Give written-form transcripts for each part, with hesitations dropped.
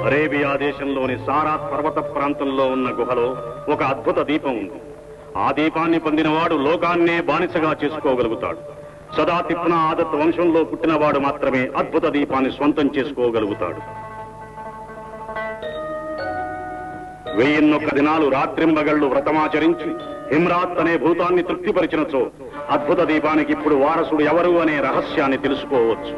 Arabia దేశంలోని సారాత్ పర్వత ప్రాంతంలో ఉన్న గుహలో ఒక అద్భుత దీపం ఉంది. ఆ దీపాన్ని పొందినవాడు లోకాన్నే బానిసగా చేసుకోగలుగుతాడు. సదా తిప్నా ఆదత్ వంశంలో పుట్టినవాడు మాత్రమే అద్భుత దీపాన్ని స్వంతం చేసుకోగలుగుతాడు. 1001 దినాలు రాత్రింబగళ్లు వ్రతమాచరించి హిమ్రాత్ అనే భూతాన్ని తృప్తిపరిచినచో అద్భుత దీపానికి ఇప్పుడు వారసుడు ఎవరు అనే రహస్యాన్ని తెలుసుకోవచ్చు.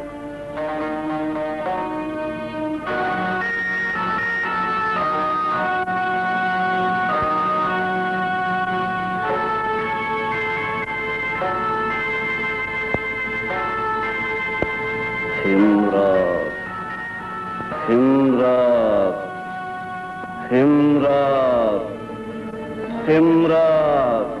హిమ్రాత్ హిమ్రాత్ హిమ్రాత్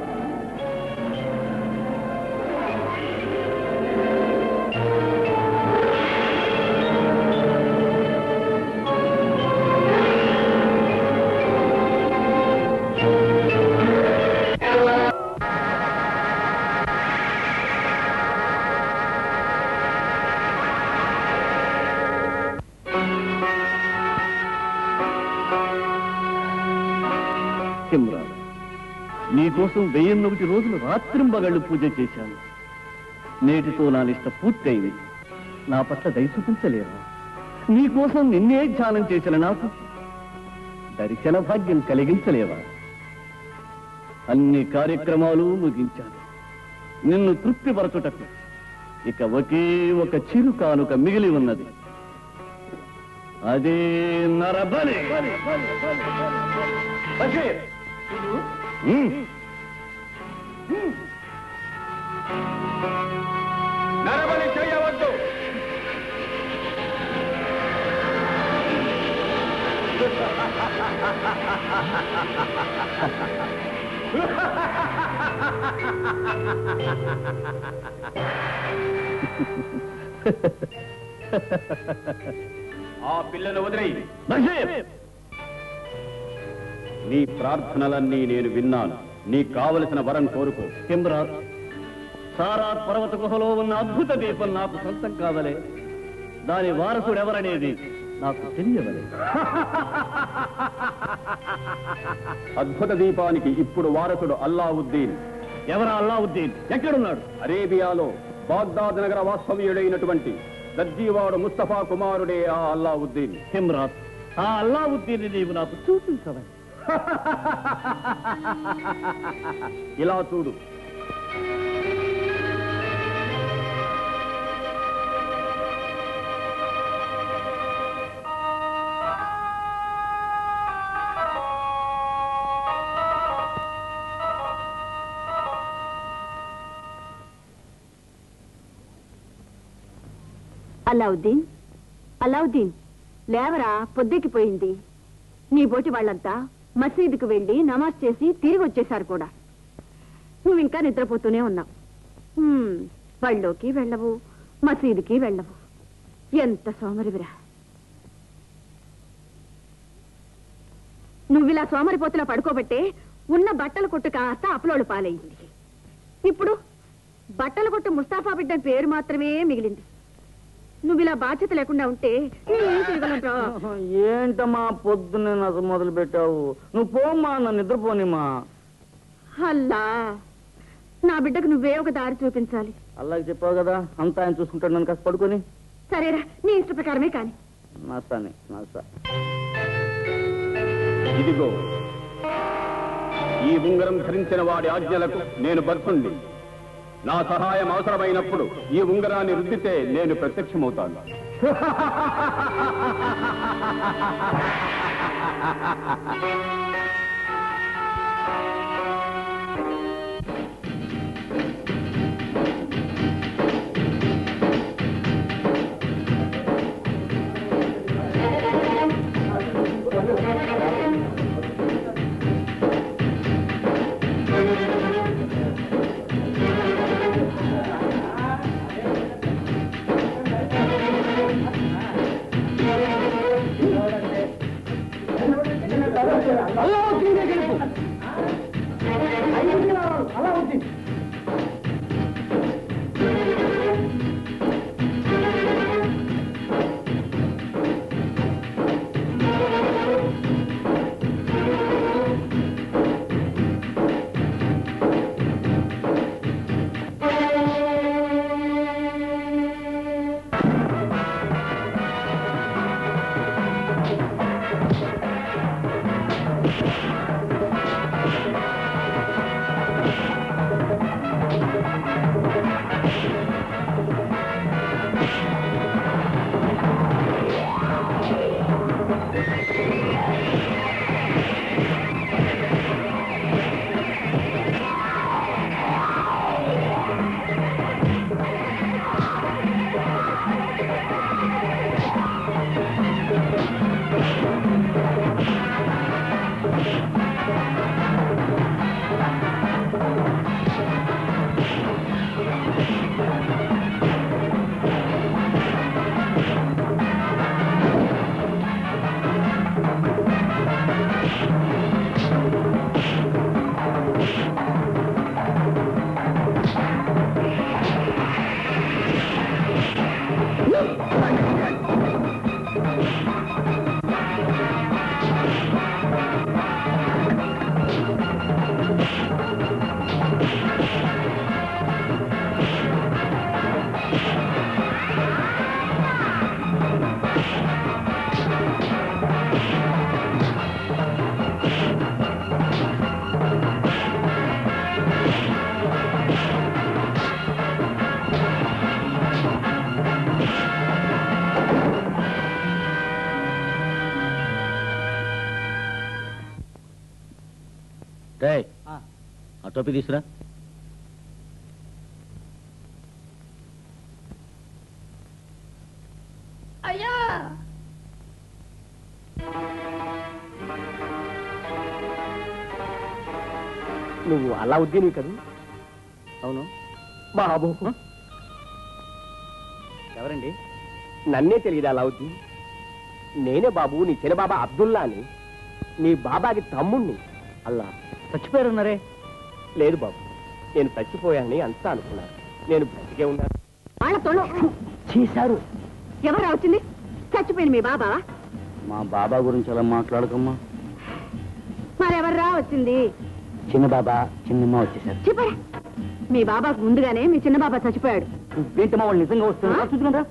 నీకోసం 1001 రోజులు రాత్రింబగళ్ళు పూజ చేశాను. నేటితో నా లిస్ట పూర్తయింది. నా పట్ల దయ చూపించలేరా? నీకోసం నిన్నే ధ్యానం చేసిన నాకు దర్శన భాగ్యం కలిగించలేవా? అన్ని కార్యక్రమాలు ముగించాను. నిన్ను తృప్తిపరచుటకు ఇక ఒకే ఒక చిరు కానుక మిగిలి ఉన్నది. అదే నరబలి. నరబలి చేయవద్దు. ఆ పిల్లను వదిలి నీ ప్రార్థనలన్నీ నేను విన్నాను. నీకు కావలసిన వరం కోరుకో. హిమ్రాత్, సారాత్ పర్వత గుహలో ఉన్న అద్భుత దీపం నాకు సొంతం కావలే. దాని వారసుడెవరనేది నాకు తెలియవలే. అద్భుత దీపానికి ఇప్పుడు వారసుడు అల్లావుద్దీన్. ఎవరా అల్లావుద్దీన్? ఎక్కడున్నాడు? అరేబియాలో బాగ్దాద్ నగర వాస్తవ్యుడైనటువంటి దర్జీవాడు ముస్తఫా కుమారుడే ఆ అల్లావుద్దీన్. హిమ్రాత్, ఆ అల్లావుద్దీన్ నీవు నాకు చూపించవని. ఇలా చూడు. అల్లావుద్దీన్, అల్లావుద్దీన్, లేవరా, పొద్దెక్కిపోయింది. నీ బోటి వాళ్ళంతా మసీదుకు వెళ్లి నమాజ్ చేసి తిరిగి వచ్చేశారు కూడా. నువ్వు ఇంకా నిద్రపోతూనే ఉన్నావు. బళ్ళోకి వెళ్ళవు, మసీదుకి వెళ్ళవు. ఎంత సోమరివిరా. నువ్విలా సోమరిపోతులా పడుకోబట్టే ఉన్న బట్టల కొట్టు కాస్త అప్లోలు పాలైంది. ఇప్పుడు బట్టల కొట్టు ముస్తాఫా బిడ్డ పేరు మాత్రమే మిగిలింది. నువ్వు ఇలా బాధ్యత లేకుండా ఉంటే నేనేం చేయగలంటా? ఏంటమ్మా పొద్దున్నే నస మొదలు పెట్టావు? నువ్వు పోమ్మా, నన్ను నిద్రపోనిమ్మా. అల్లా, నా బిడ్డకు నువ్వే ఒక దారి చూపించాలి. అల్లాకి చెప్పావు కదా, అంతా ఆయన చూసుకుంటాడు. నన్ను కాస్త పడుకొని. సరేరా, నీ ఇష్ట ప్రకారమే కాని. నసాని నసా. ఇదిగో, ఈ ఉంగరం ధరించిన వాడి ఆజ్ఞలకు నేను బద్ధుణ్ణి. నా సహాయం అవసరమైనప్పుడు ఈ ఉంగరాన్ని రుద్దితే నేను ప్రత్యక్షమవుతాను. ఆ టోపీ తీసురా. అయ్యా నువ్వు అలావుద్దీని కదా? అవును. బాబు ఎవరండి? నన్నే తెలియదు అలావుద్దీన్. నేనే బాబు, నీ చిన్న బాబా అబ్దుల్లా అని. నీ బాబాకి తమ్ముణ్ణి. అల్లా చచ్చిపోయారున్నారే? లేదు బాబు, నేను చచ్చిపోయానని అంతా అనుకున్నాను. నేను బ్రతికే ఉన్నాను. వాళ్ళతోనూ చేశారు. ఎవరు వచ్చింది? చచ్చిపోయింది మీ బాబా? మా బాబా గురించి అలా మాట్లాడకమ్మా. మరెవర్రా వచ్చింది? చిన్న బాబా చిన్నమ్మ వచ్చేసారు. చెప్పరా, మీ బాబాకు ముందుగానే మీ చిన్న బాబా చచ్చిపోయాడు. ఏంటమ్మా వాళ్ళు నిజంగా వస్తున్నారు? చూసుకుంటా.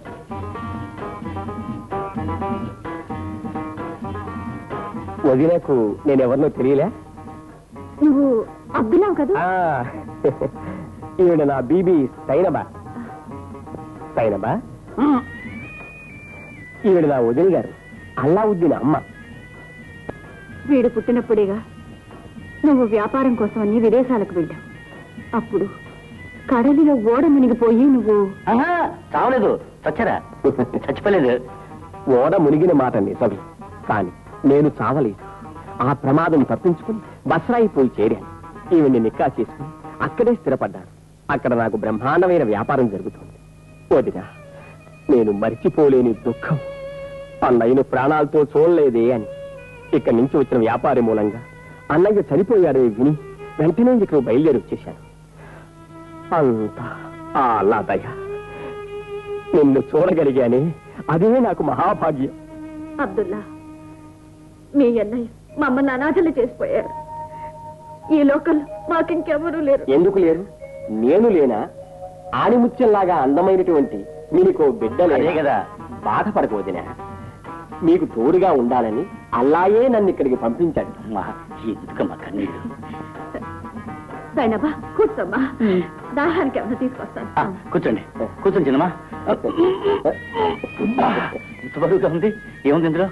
వదినకు నేనెవరినో తెలియలే. నువ్వు అబ్దుల్లావు కదా? ఈవిడ నా బీబీ సైనబా. సైనబా ఈవిడ నా వదిన గారు, అల్లావుద్దీన్ అమ్మ. వీడు పుట్టినప్పుడేగా నువ్వు వ్యాపారం కోసమని విదేశాలకు వెళ్ళావు. అప్పుడు కడలిలో ఓడ మునిగిపోయి నువ్వు చావలేదు, చచ్చారా? చచ్చిపోలేదు. ఓడ మునిగిన మాట నిజమే, కానీ నేను చావలేదు. ఆ ప్రమాదం తప్పించుకుని బస్రాయిపోయి చేరాను. ఈవిడ్ని నిక్కా చేసుకుని అక్కడే స్థిరపడ్డాను. అక్కడ నాకు బ్రహ్మాండమైన వ్యాపారం జరుగుతుంది. వదినా, నేను మరిచిపోలేని దుఃఖం అన్నయ్యను ప్రాణాలతో చూడలేదే అని. ఇక్కడి నుంచి వచ్చిన వ్యాపారి మూలంగా అన్నయ్య చనిపోయాడే విని వెంటనే ఇక్కడ బయలుదేరి వచ్చేశాను. అంతా ఆ అల్లా దయ. నిన్ను చూడగలిగానే, అదే నాకు మహాభాగ్యం. అబ్దుల్లా, మీ అన్నయ్య మమ్మల్ని అనాథలు చేసిపోయారు. ఈ లోకంలో మాకింకెవరూ లేరు. ఎందుకు లేరు? నేను లేనా? ఆణిముత్యంలాగా అందమైనటువంటి మీకు బిడ్డ లేదే కదా. బాధపడకూడదునా? మీకు తోడుగా ఉండాలని అల్లాయే నన్ను ఇక్కడికి పంపించాడు. ఎందుకమ్మా కన్నీళ్ళు? సైనబా, కూర్చోమ్మా. దాహానికి ఏమన్నా తీసుకొస్తాను. కూర్చోండి, కూర్చోండి చిన్నమ్మా. ఇంత బరువుగా ఉంది. ఏముంది ఇందులో?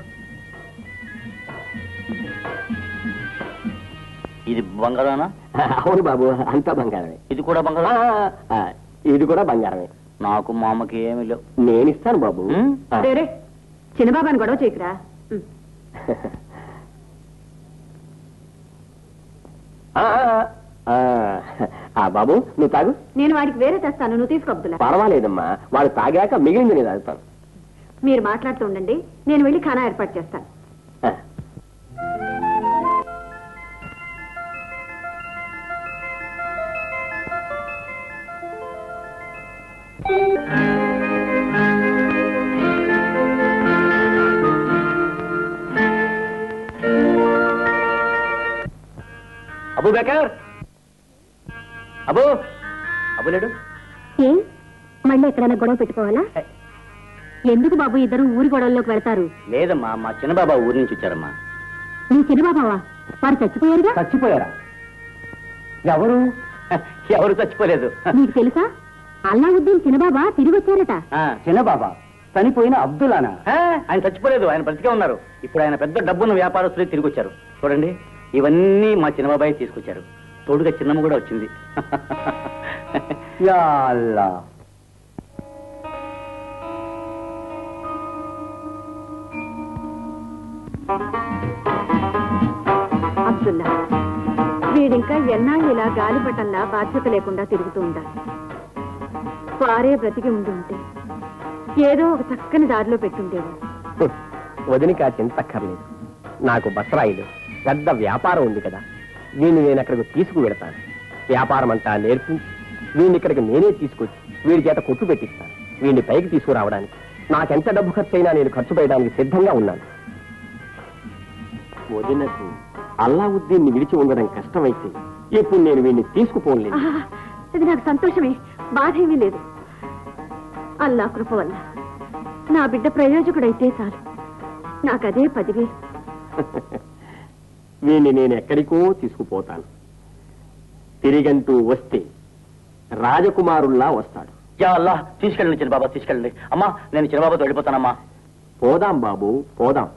ఇది బంగారానా? అవును బాబు, అంతా బంగారమే. ఇది కూడా బంగారం? ఇది కూడా బంగారమే. నాకు మా అమ్మకి ఏమీ లేవు. నేనిస్తాను బాబు. రే, చిన్నబాబాని గొడవ చేయకురా. బాబు, నువ్వు తాగు. నేను వాడికి వేరే తెస్తాను, నువ్వు తీసుకో అబ్దుల్లా. పర్వాలేదమ్మా, వాడు తాగాక మిగిలింది నేను తాగుతాను. మీరు మాట్లాడుతూ ఉండండి, నేను వెళ్ళి ఖానా ఏర్పాటు చేస్తాను. Abu Bakr, Abu అబులేడు. మళ్ళీ ఎక్కడైనా గొడవ పెట్టుకోవాలా? ఎందుకు బాబు ఇద్దరు ఊరి గొడవల్లోకి వెళ్తారు? లేదమ్మా, మా చిన్నబాబా ఊరి నుంచి వచ్చారమ్మా. నీ చిన్నబాబావా? వారు చచ్చిపోయారుగా? చచ్చిపోయారా? ఎవరు? ఎవరు చచ్చిపోలేదు. నీకు తెలుసా? అల్లావుద్దీన్ చిన్నబాబా తిరిగి వచ్చారట. చిన్నబాబా చనిపోయిన అబ్దుల్లానా? ఆయన చచ్చిపోలేదు, ఆయన బ్రతికే ఉన్నారు. ఇప్పుడు ఆయన పెద్ద డబ్బున్న వ్యాపారస్తులే తిరిగి వచ్చారు. చూడండి, ఇవన్నీ మా చిన్నబాబాయ్ తీసుకొచ్చారు. తోడుగా చిన్నమ్మ కూడా వచ్చింది. యా అల్లా. అబ్దుల్లా, వీడింకా ఎన్నాళ్ళు ఇలా గాలిపటంలా బాధ్యత లేకుండా తిరుగుతూ ఉండాలి. వారే బ్రతికి ఉండి ఉంటే ఏదో ఒక చక్కని దారిలో పెట్టుండేవారు. వదినికి ఆ చింతక్కర్లేదు. నాకు బసరాయిలు పెద్ద వ్యాపారం ఉంది కదా, వీడిని నేను అక్కడికి తీసుకువెడతాను. వ్యాపారం అంతా నేర్పించి వీడిని ఇక్కడికి నేనే తీసుకొచ్చి వీడి చేత కొట్టు పెట్టిస్తాను. వీడిని పైకి తీసుకురావడానికి నాకెంత డబ్బు ఖర్చు అయినా నేను ఖర్చు పెట్టడానికి సిద్ధంగా ఉన్నాను. వదినకు అల్లావుద్దీన్ని విడిచి ఉండడం కష్టమైతే ఇప్పుడు నేను వీడిని తీసుకుపోలేదు. ఇది నాకు సంతోషమే, బాధ ఏమీ లేదు. అల్లా కృప వల్ల నా బిడ్డ ప్రయోజకుడైతే చాలు, నాకదే 10,000. వీడిని నేను ఎక్కడికో తీసుకుపోతాను. తిరిగంటూ వస్తే రాజకుమారుల్లా వస్తాడు. యా అల్లా, తీసుకెళ్ళండి చిన్నబాబా, తీసుకెళ్ళండి. అమ్మా, నేను చిన్నబాబాతో వెళ్ళిపోతానమ్మా. పోదాం బాబు, పోదాం.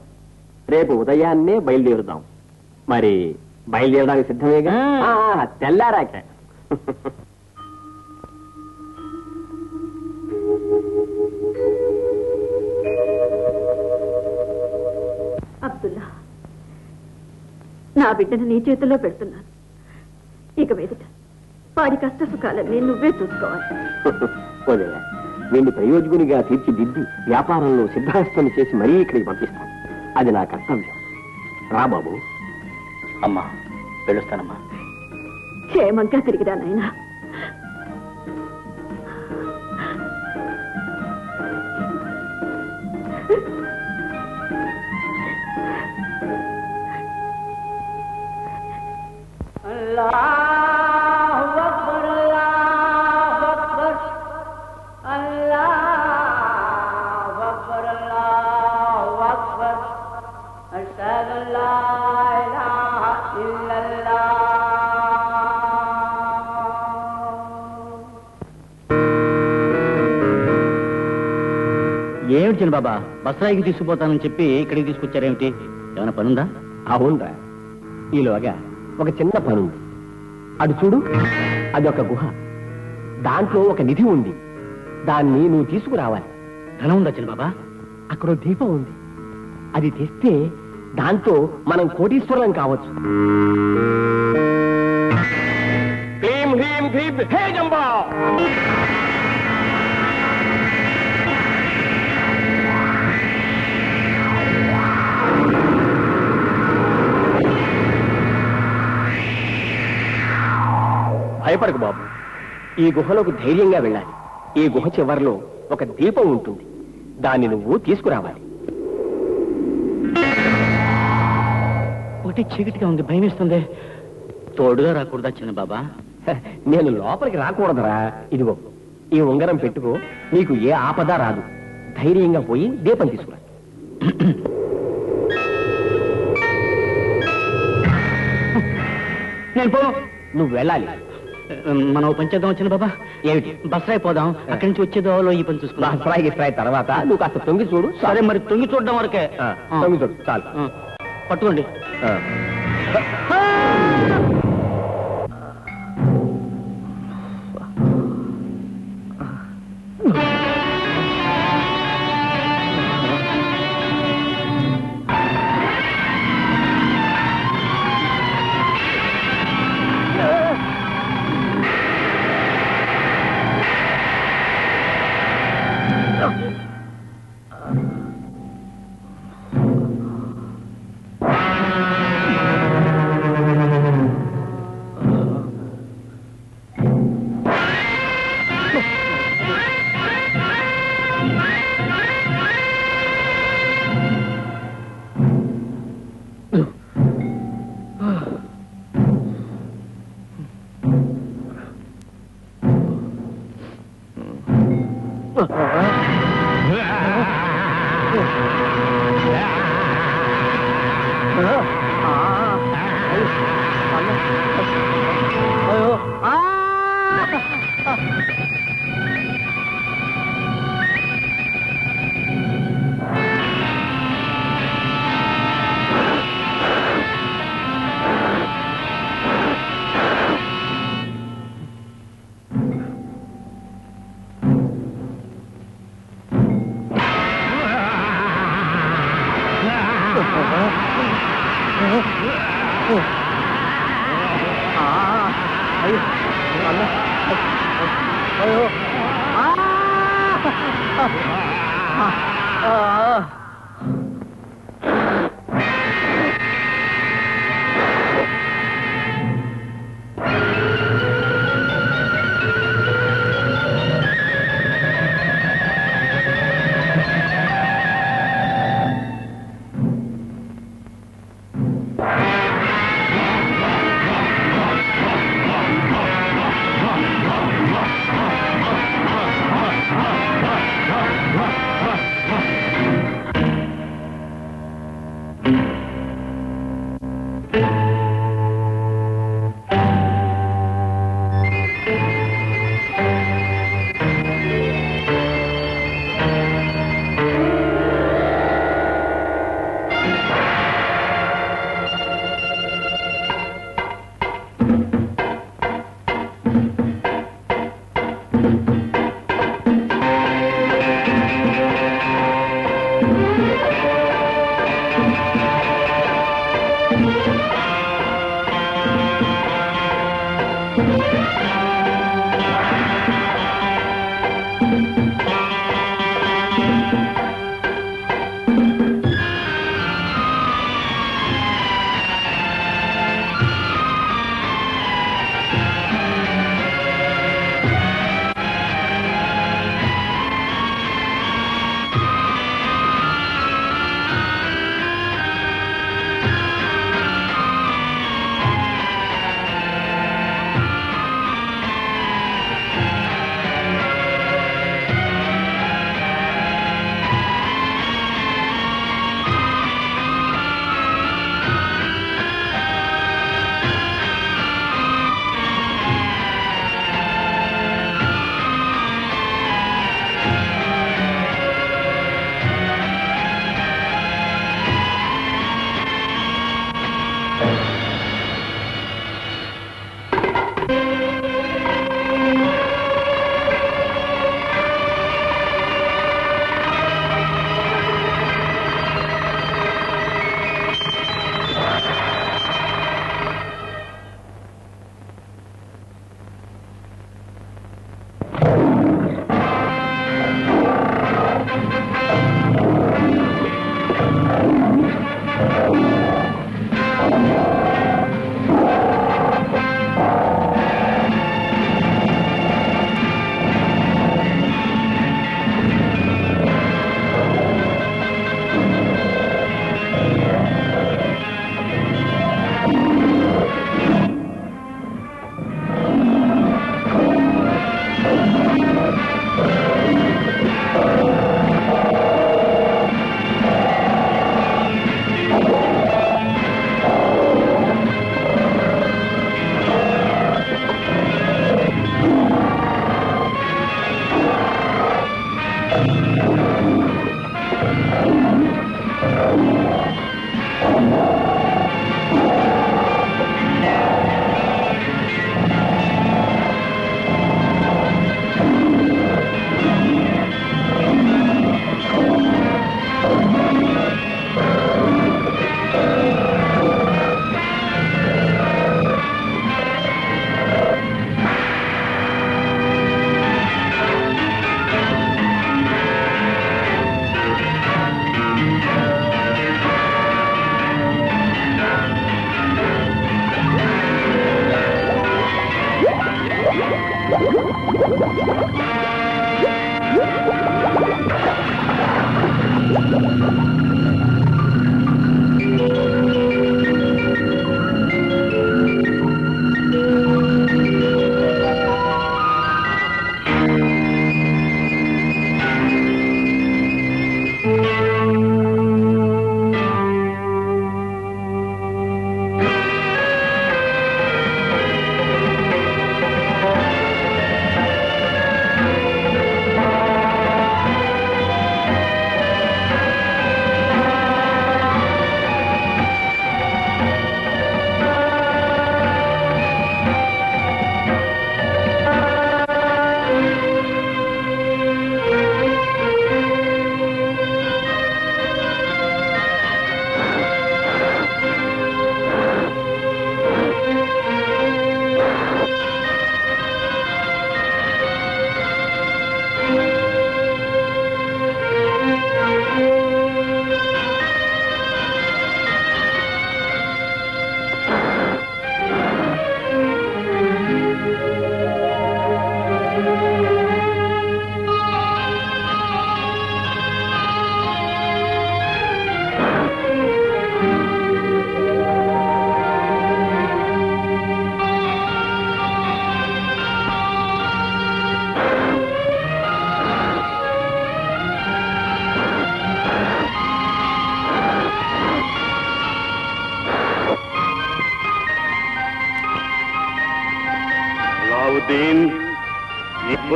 రేపు ఉదయాన్నే బయలుదేరుదాం. మరి బయలుదేరడానికి సిద్ధమేగా? తెల్లారాక. అబ్దుల్లా, నా బిడ్డను నీ చేతుల్లో పెడుతున్నాను. ఇక మీదట వాడి కష్ట సుఖాలన్నీ నువ్వే చూసుకోవాలి. వీడిని ప్రయోజకునిగా తీర్చిదిద్ది వ్యాపారంలో సిద్ధాస్తుని చేసి మరీ ఇక్కడికి పంపిస్తాను. అది నా కర్తవ్యం. రా బాబు. అమ్మా, వెళ్ళొస్తానమ్మా. క్షేమంగా తిరిగిరా నాయనా. ఏమిటి చిన్నబాబా, బసరాయికి తీసుకుపోతానని చెప్పి ఇక్కడికి తీసుకొచ్చారేమిటి? ఏమైనా పనుందా? అవునరా, ఈలోగా ఒక చిన్న పనుంది. అటు చూడు, అది ఒక గుహ. దాంట్లో ఒక నిధి ఉంది. దాన్ని నువ్వు తీసుకురావాలి. ధనం ఉందా చిన్నబాబా? అక్కడ దీపం ఉంది. అది తెస్తే దాంతో మనం కోటీశ్వరులం కావచ్చు. క్లీం హ్రీం ధ్రీం హే జంబా. భయపడకు బాబు, ఈ గుహలోకి ధైర్యంగా వెళ్ళాలి. ఈ గుహ చివరిలో ఒక దీపం ఉంటుంది. దాన్ని నువ్వు తీసుకురావాలి. ఒకటి చీకటిగా ఉంది, భయం వేస్తుంది. తోడుగా రాకూడదా చిన్నబాబా? నేను లోపలికి రాకూడదురా. ఇదిగో ఈ ఉంగరం పెట్టుకో, నీకు ఏ ఆపద రాదు. ధైర్యంగా పోయి దీపం తీసుకురా. నేను పో. నువ్వు వెళ్ళాలి. మనం పని చేద్దాం వచ్చిన బాబా. ఏమిటి? బసరాయి పోదాం. అక్కడి నుంచి వచ్చే దోవలో ఈ పని చూసుకున్నాం. బసరాయి తర్వాత నువ్వు కాస్త తొంగి చూడు. సరే, మరి తొంగి చూడడం వరకే. తొంగి చూడు చాలు. పట్టుకోండి.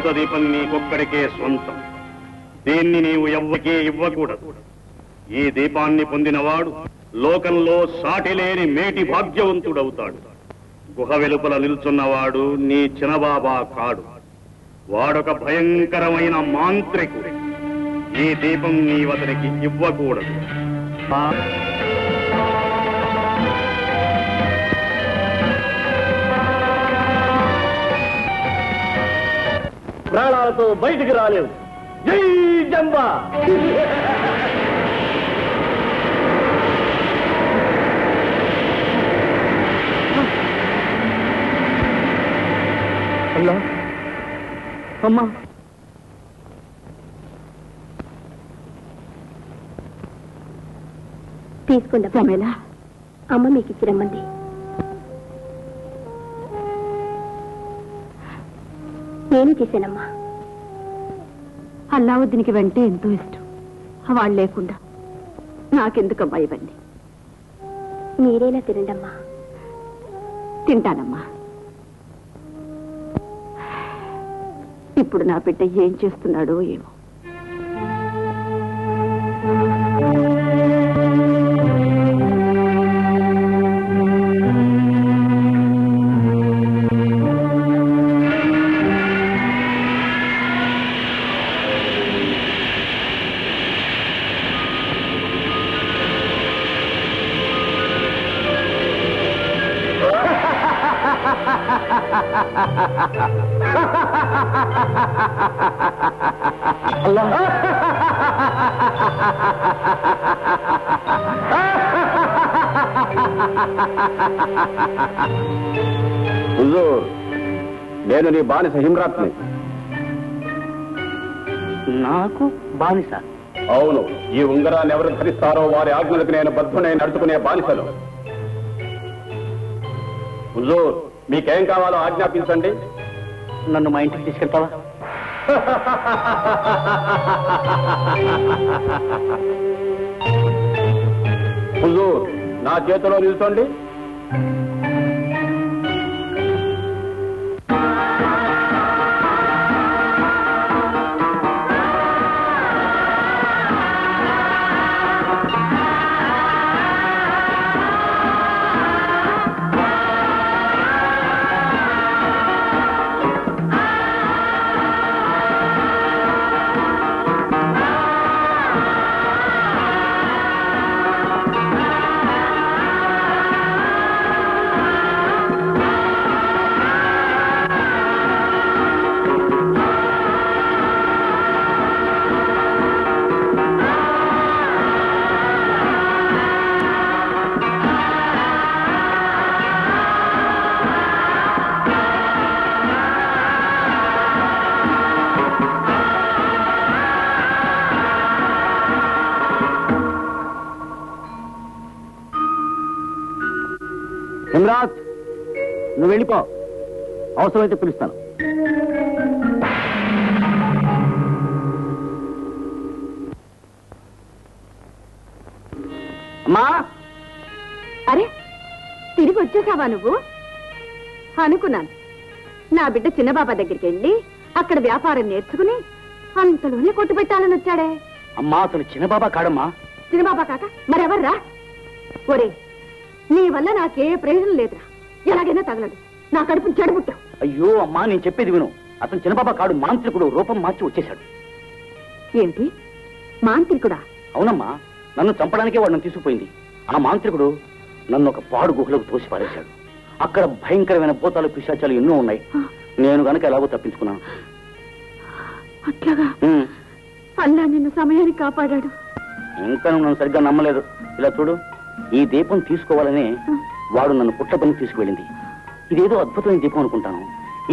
అద్భుత దీపం నీకొక్కడికే సొంతం. దీన్ని నీవు ఎవ్వరికీ ఇవ్వకూడదు. ఈ దీపాన్ని పొందినవాడు లోకంలో సాటిలేని మేటి భాగ్యవంతుడవుతాడు. గుహ వెలుపల నిల్చున్నవాడు నీ చినబాబా కాడు. వాడొక భయంకరమైన మాంత్రికుడు. ఈ దీపం నీవతనికి ఇవ్వకూడదు. ప్రాణాలతో బయటికి రాలేవు. జై జంబా. అల్లా, అమ్మా, తీసుకుందా ప్రమేలా? అమ్మ మీకు ఇచ్చిరమ్మంది. నేను చేశానమ్మా. అల్లావుద్దీనికి వెంటే ఎంతో ఇష్టం. వాళ్ళు లేకుండా నాకెందుకమ్మా ఇవన్నీ? మీరేలా తినండమ్మా. తింటానమ్మా. ఇప్పుడు నా బిడ్డ ఏం చేస్తున్నాడో ఏమో. హుజూర్, నేను నీ బానిస హిమ్రాత్ని. నాకు బానిస? అవును. ఈ ఉంగరాన్ని ఎవరు ధరిస్తారో వారి ఆజ్ఞలకు నేను బద్ధునై నడుచుకునే బానిసలు. హుజూర్, మీకేం కావాలో ఆజ్ఞాపించండి. నన్ను మా ఇంటికి తీసుకెళ్తావా? హుజూర్, నా చేతిలో నిల్చోండి. హిమ్రాత్, నువ్వు వెళ్ళిపో. అవసరమైతే పిలుస్తాను. అమ్మా! అరే, తిరిగి వచ్చేసావా నువ్వు? అనుకున్నాను. నా బిడ్డ చిన్నబాబా దగ్గరికి వెళ్ళి అక్కడ వ్యాపారం నేర్చుకుని అంతలోనే కొట్టు పెట్టాలని వచ్చాడే. అమ్మా, అతను చిన్నబాబా కాడమ్మా. చిన్నబాబా కాక మరెవర్రా? ఒరే, నీ వల్ల నాకే ప్రయోజనం లేదురా. ఎలాగైనా తగలడు. నా కడుపు చెడబుట్టావు. అయ్యో అమ్మా, నేను చెప్పేది విను. అతను చిన్నబాబా కాడు మాంత్రికుడు. రూపం మార్చి వచ్చేశాడు. ఏంటి మాంత్రికుడా? అవునమ్మా, నన్ను చంపడానికే వాడు నన్ను తీసుకుపోయింది. ఆ మాంత్రికుడు నన్ను ఒక పాడు గుహలోకి తోసి పారేశాడు. అక్కడ భయంకరమైన భూతాలు, పిశాచాలు ఎన్నో ఉన్నాయి. నేను గనక ఎలాగో తప్పించుకున్నాను. అట్లాగా? అల్లా నిన్ను సమయానికి కాపాడాడు. ఇంకా నువ్వు నన్ను సరిగ్గా నమ్మలేదు. ఇలా చూడు, ఈ దీపం తీసుకోవాలనే వాడు నన్ను పుట్టపని తీసుకువెళ్ళింది. ఇదేదో అద్భుతమైన దీపం అనుకుంటాను.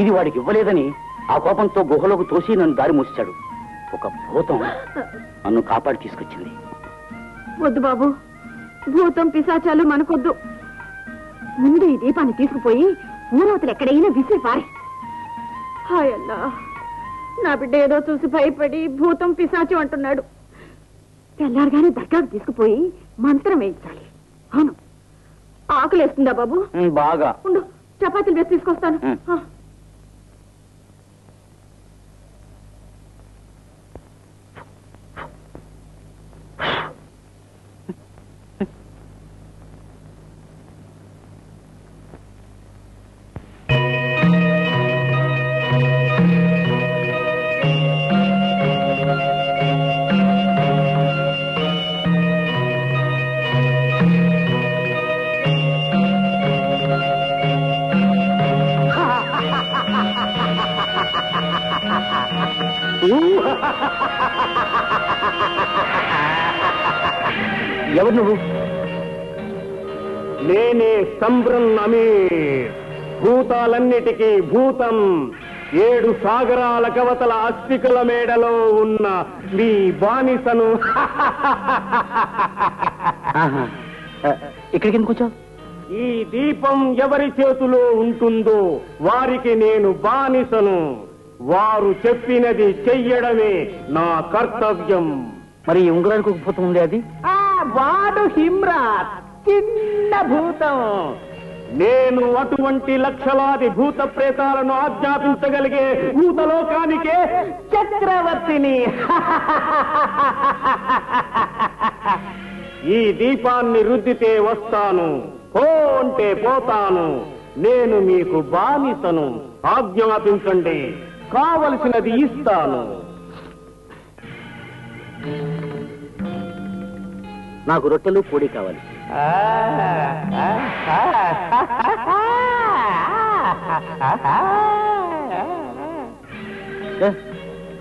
ఇది వాడికి ఇవ్వలేదని ఆ కోపంతో గుహలోకి తోసి నన్ను దారి మూసాడు. ఒక భూతం నన్ను కాపాడి తీసుకొచ్చింది. వద్దు బాబు, భూతం పిశాచాలు మనకొద్దు. ముందు ఈ దీపాన్ని తీసుకుపోయి ఊరవతలు ఎక్కడైనా విసిరి పారే. హాయ్ అల్లా, నా బిడ్డ ఏదో చూసి భయపడి భూతం పిశాచు అంటున్నాడు. తెల్లారుగానే దర్గాకు తీసుకుపోయి మంత్రం వేయించాలి. అవును, ఆకలేస్తుందా బాబు? బాగా. ఉండు, చపాతీలు వేసి తీసుకొస్తాను. ఎవరు నువ్వు? నేనే సంబ్రం అమీర్, భూతాలన్నిటికీ భూతం, 7 సాగరాల కవతల అస్థికుల మేడలో ఉన్న మీ బానిసను. ఇక్కడికి ఎందుకు వచ్చావు? ఈ దీపం ఎవరి చేతిలో ఉంటుందో వారికి నేను బానిసను. వారు చెప్పినది చెయ్యడమే నా కర్తవ్యం. మరి ఈ ఉంగరానికి ఒక భూతం ఉంది, అది వాడు హిమ్రాత్, చిన్న భూతం. నేను అటువంటి లక్షలాది భూత ప్రేతాలను ఆజ్ఞాపించగలిగే భూతలోకానికే చక్రవర్తిని. ఈ దీపాన్ని రుద్దితే వస్తాను, పో అంటే పోతాను. నేను మీకు బానిసను, ఆజ్ఞాపించండి, కావలసినది ఇస్తాను. నాకు రొట్టెలు కోడి కావాలి.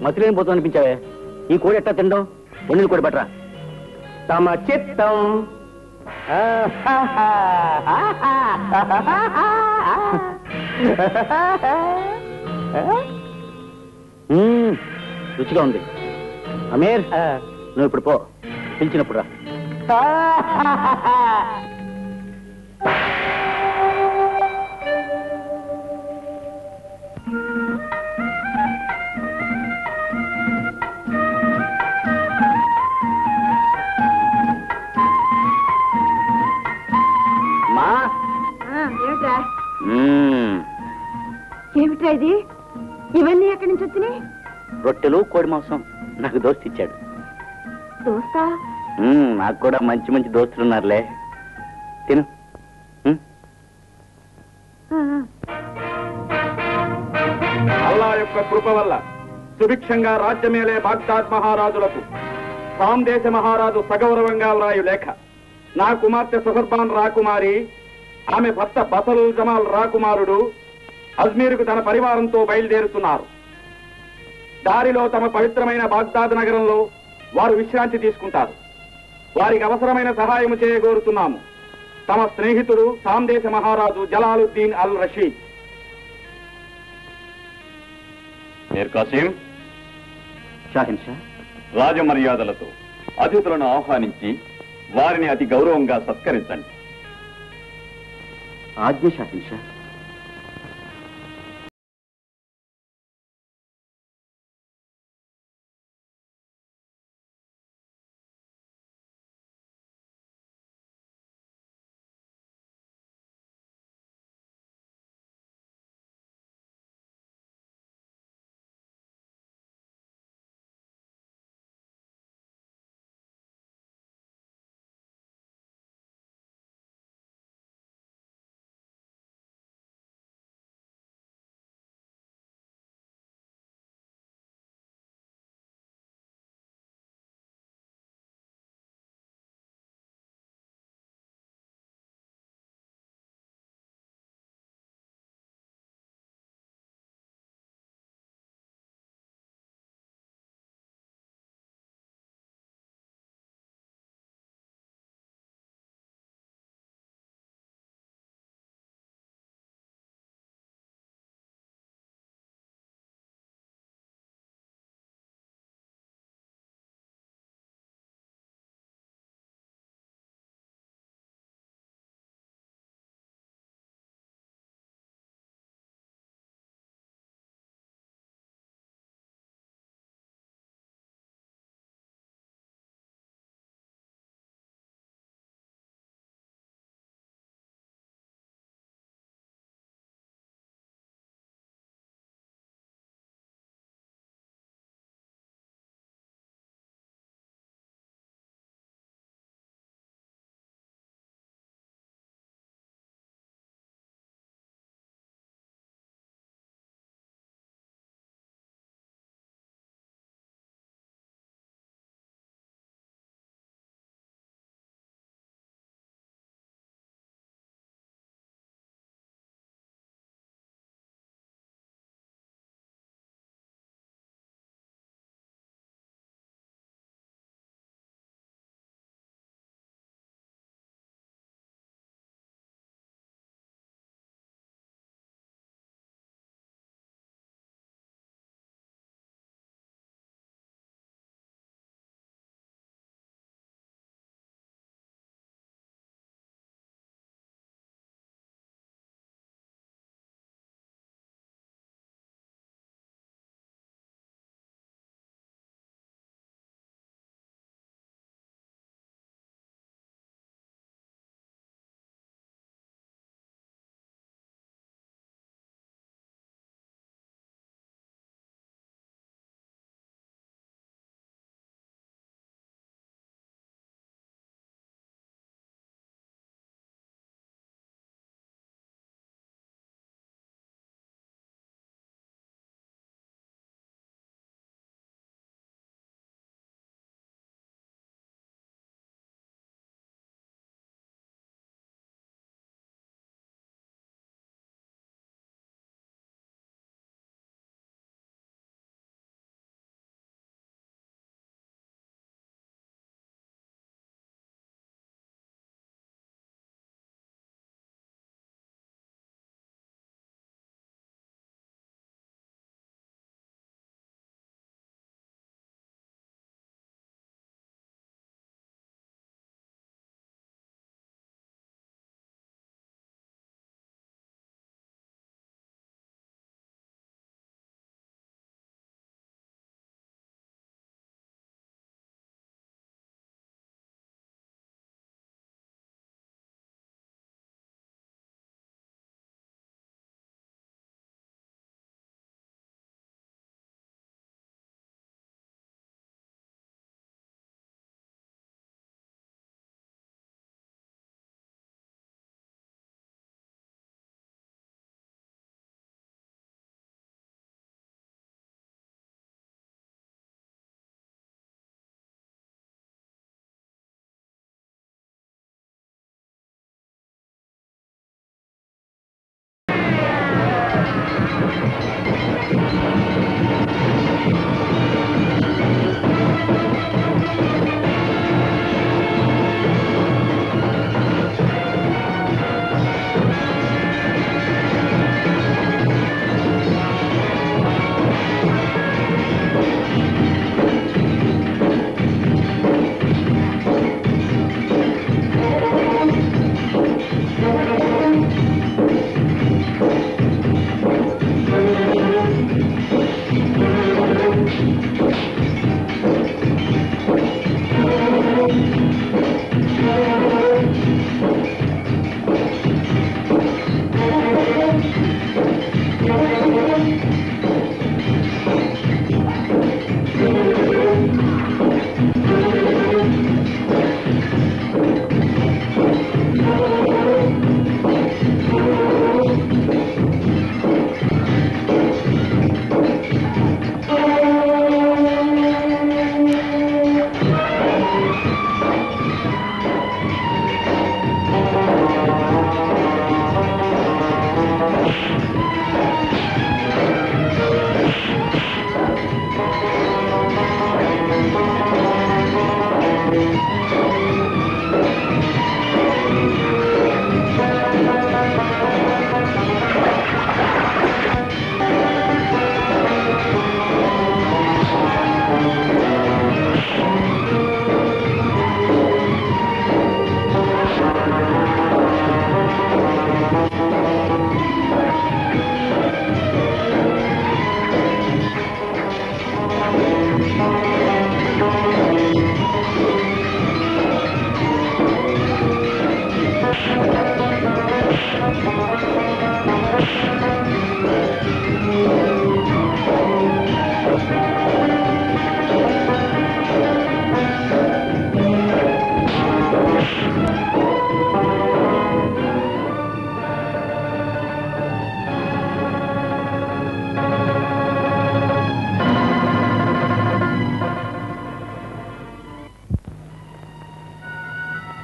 మతిలేని పోతూ అనిపించావే. ఈ కోడి ఎట్టా తినడం? వండిన కోడి బట్రా. తమ చిత్తం. రుచిగా ఉంది. అమీర్, నువ్వు ఇప్పుడు పో, పిలిచినప్పుడు రా. మా ఏమిట్రా ఏమిట్రా ఇది? ఇవన్నీ ఎక్కడి నుంచి వచ్చినాయి? రొట్టెలు కోడి మాంసం నాకు దోస్తు ఇచ్చాడు. దోస్తా? నాకు కూడా మంచి మంచి దోస్తులు ఉన్నారులే. తిను. అల్లా యొక్క కృప వల్ల సుభిక్షంగా రాజ్యమేలే బాగ్దాద్ మహారాజులకు సామ్ దేశ మహారాజు సగౌరవంగా వ్రాయు లేఖ. నా కుమార్తె సుహర్బాన్ రాకుమారి, ఆమె భర్త బసరుల్ జమాల్ రాకుమారుడు అజ్మీర్కు తన పరివారంతో బయలుదేరుతున్నారు. దారిలో తమ పవిత్రమైన బాగ్దాద్ నగరంలో వారు విశ్రాంతి తీసుకుంటారు. వారికి అవసరమైన సహాయం చేయగోరుతున్నాము. తమ స్నేహితుడు సామ్ దేశ మహారాజు జలాలుద్దీన్ అల్ రషీద్. మీర్ కాసిం, షాహిన్షా, రాజమర్యాదలతో అతిథులను ఆహ్వానించి వారిని అతి గౌరవంగా సత్కరించండి. ఆజ్ఞ షాహిన్షా.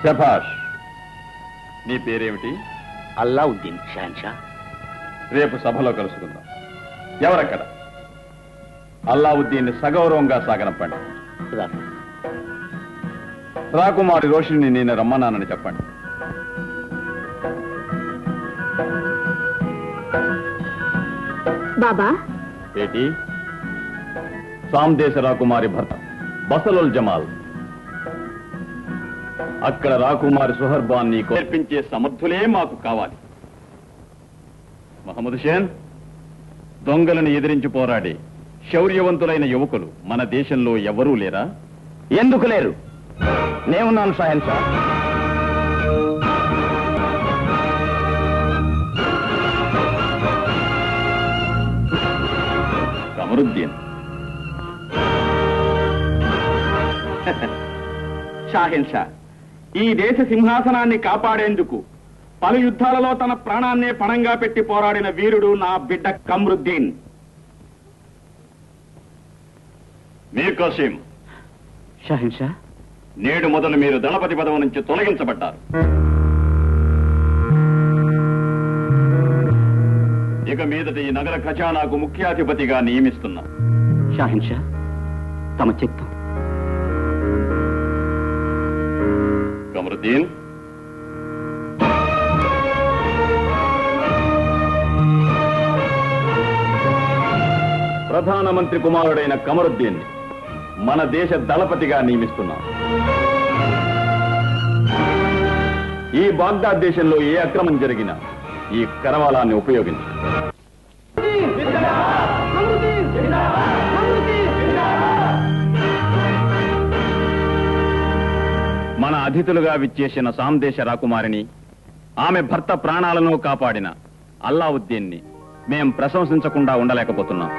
శభాష్. నీ పేరేమిటి? అల్లావుద్దీన్ షాహన్షా. రేపు సభలో కలుసుకుందాం. ఎవరక్కడ? అల్లావుద్దీన్ని సగౌరవంగా సాగనంపండి. రాకుమారి రోషిని నేను రమ్మన్నానని చెప్పండి. బాబా, ఏంటి? సామ్దేశ రాకుమారి భర్త బసలుల్ జమాల్. అక్కడ రాకుమారి సుహర్బాన్ని నేర్పించే సమర్థులే మాకు కావాలి. మహమ్మద్ షేన్, దొంగలను ఎదిరించి పోరాడే శౌర్యవంతులైన యువకులు మన దేశంలో ఎవరూ లేరా? ఎందుకు లేరు? నేనున్నాను షాహన్షా. కమరుద్దీన్. షాహెన్షా, ఈ దేశ సింహాసనాన్ని కాపాడేందుకు పలు యుద్ధాలలో తన ప్రాణాన్నే పణంగా పెట్టి పోరాడిన వీరుడు నా బిడ్డ కమరుద్దీన్. మీర్ కాసిం. షాహన్షా, నేడు మొదలు మీరు దళపతి పదవి నుంచి తొలగించబడ్డారు. ఇక మీదట ఈ నగర ఖజానాకు ముఖ్యాధిపతిగా నియమిస్తున్నా. షాహన్షా, తమ చిత్తం. కమరుద్దీన్, ప్రధానమంత్రి కుమారుడైన కమరుద్దీన్ మన దేశ దళపతిగా నియమిస్తున్నాం. ఈ బాగ్దాద్ దేశంలో ఏ అక్రమం జరిగినా ఈ కరవాలాన్ని ఉపయోగించు. మన అతిథులుగా విచ్చేసిన సామ్దేశ రాకుమారిని, ఆమె భర్త ప్రాణాలను కాపాడిన అల్లావుద్దీన్ని మేం ప్రశంసించకుండా ఉండలేకపోతున్నాం.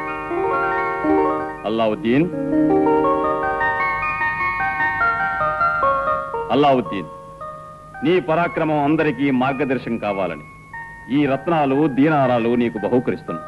అల్లావుద్దీన్, అల్లావుద్దీన్, నీ పరాక్రమం అందరికీ మార్గదర్శనం కావాలని ఈ రత్నాలు దీనారాలు నీకు బహూకరిస్తున్నా.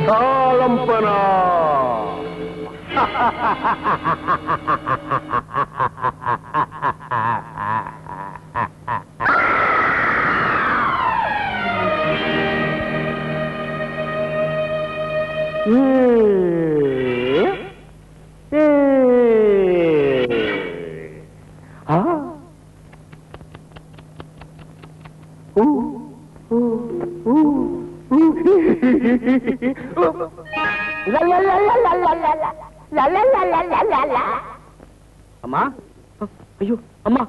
కాలంపనా అమ్మా, అయ్యో అమ్మా,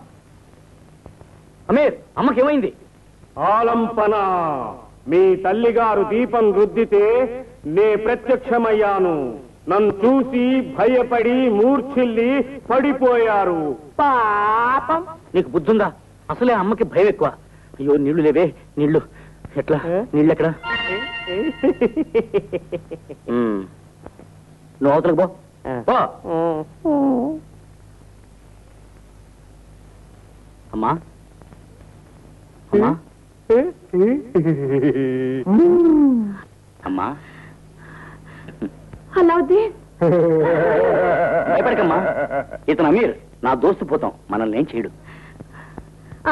అమీర్, అమ్మకేమైంది? ఆలంపన, మీ తల్లిగారు దీపం రుద్దితే నే ప్రత్యక్షమయ్యాను. నన్ను చూసి భయపడి మూర్ఛిల్లి పడిపోయారు. పాపం, నీకు బుద్ధుందా? అసలే అమ్మకి భయం ఎక్కువ. అయ్యో, నీళ్లు లేవే, నీళ్లు ఎట్లా? నీళ్ళు ఎక్కడ? నువ్వు అవతలకు పో. అమ్మా, అమ్మా, అమ్మా, అల్లావుద్దీన్, భయపడకమ్మా. ఇతను అమీర్, నా దోస్తు పోతాం, మనల్ని ఏం చేయడు.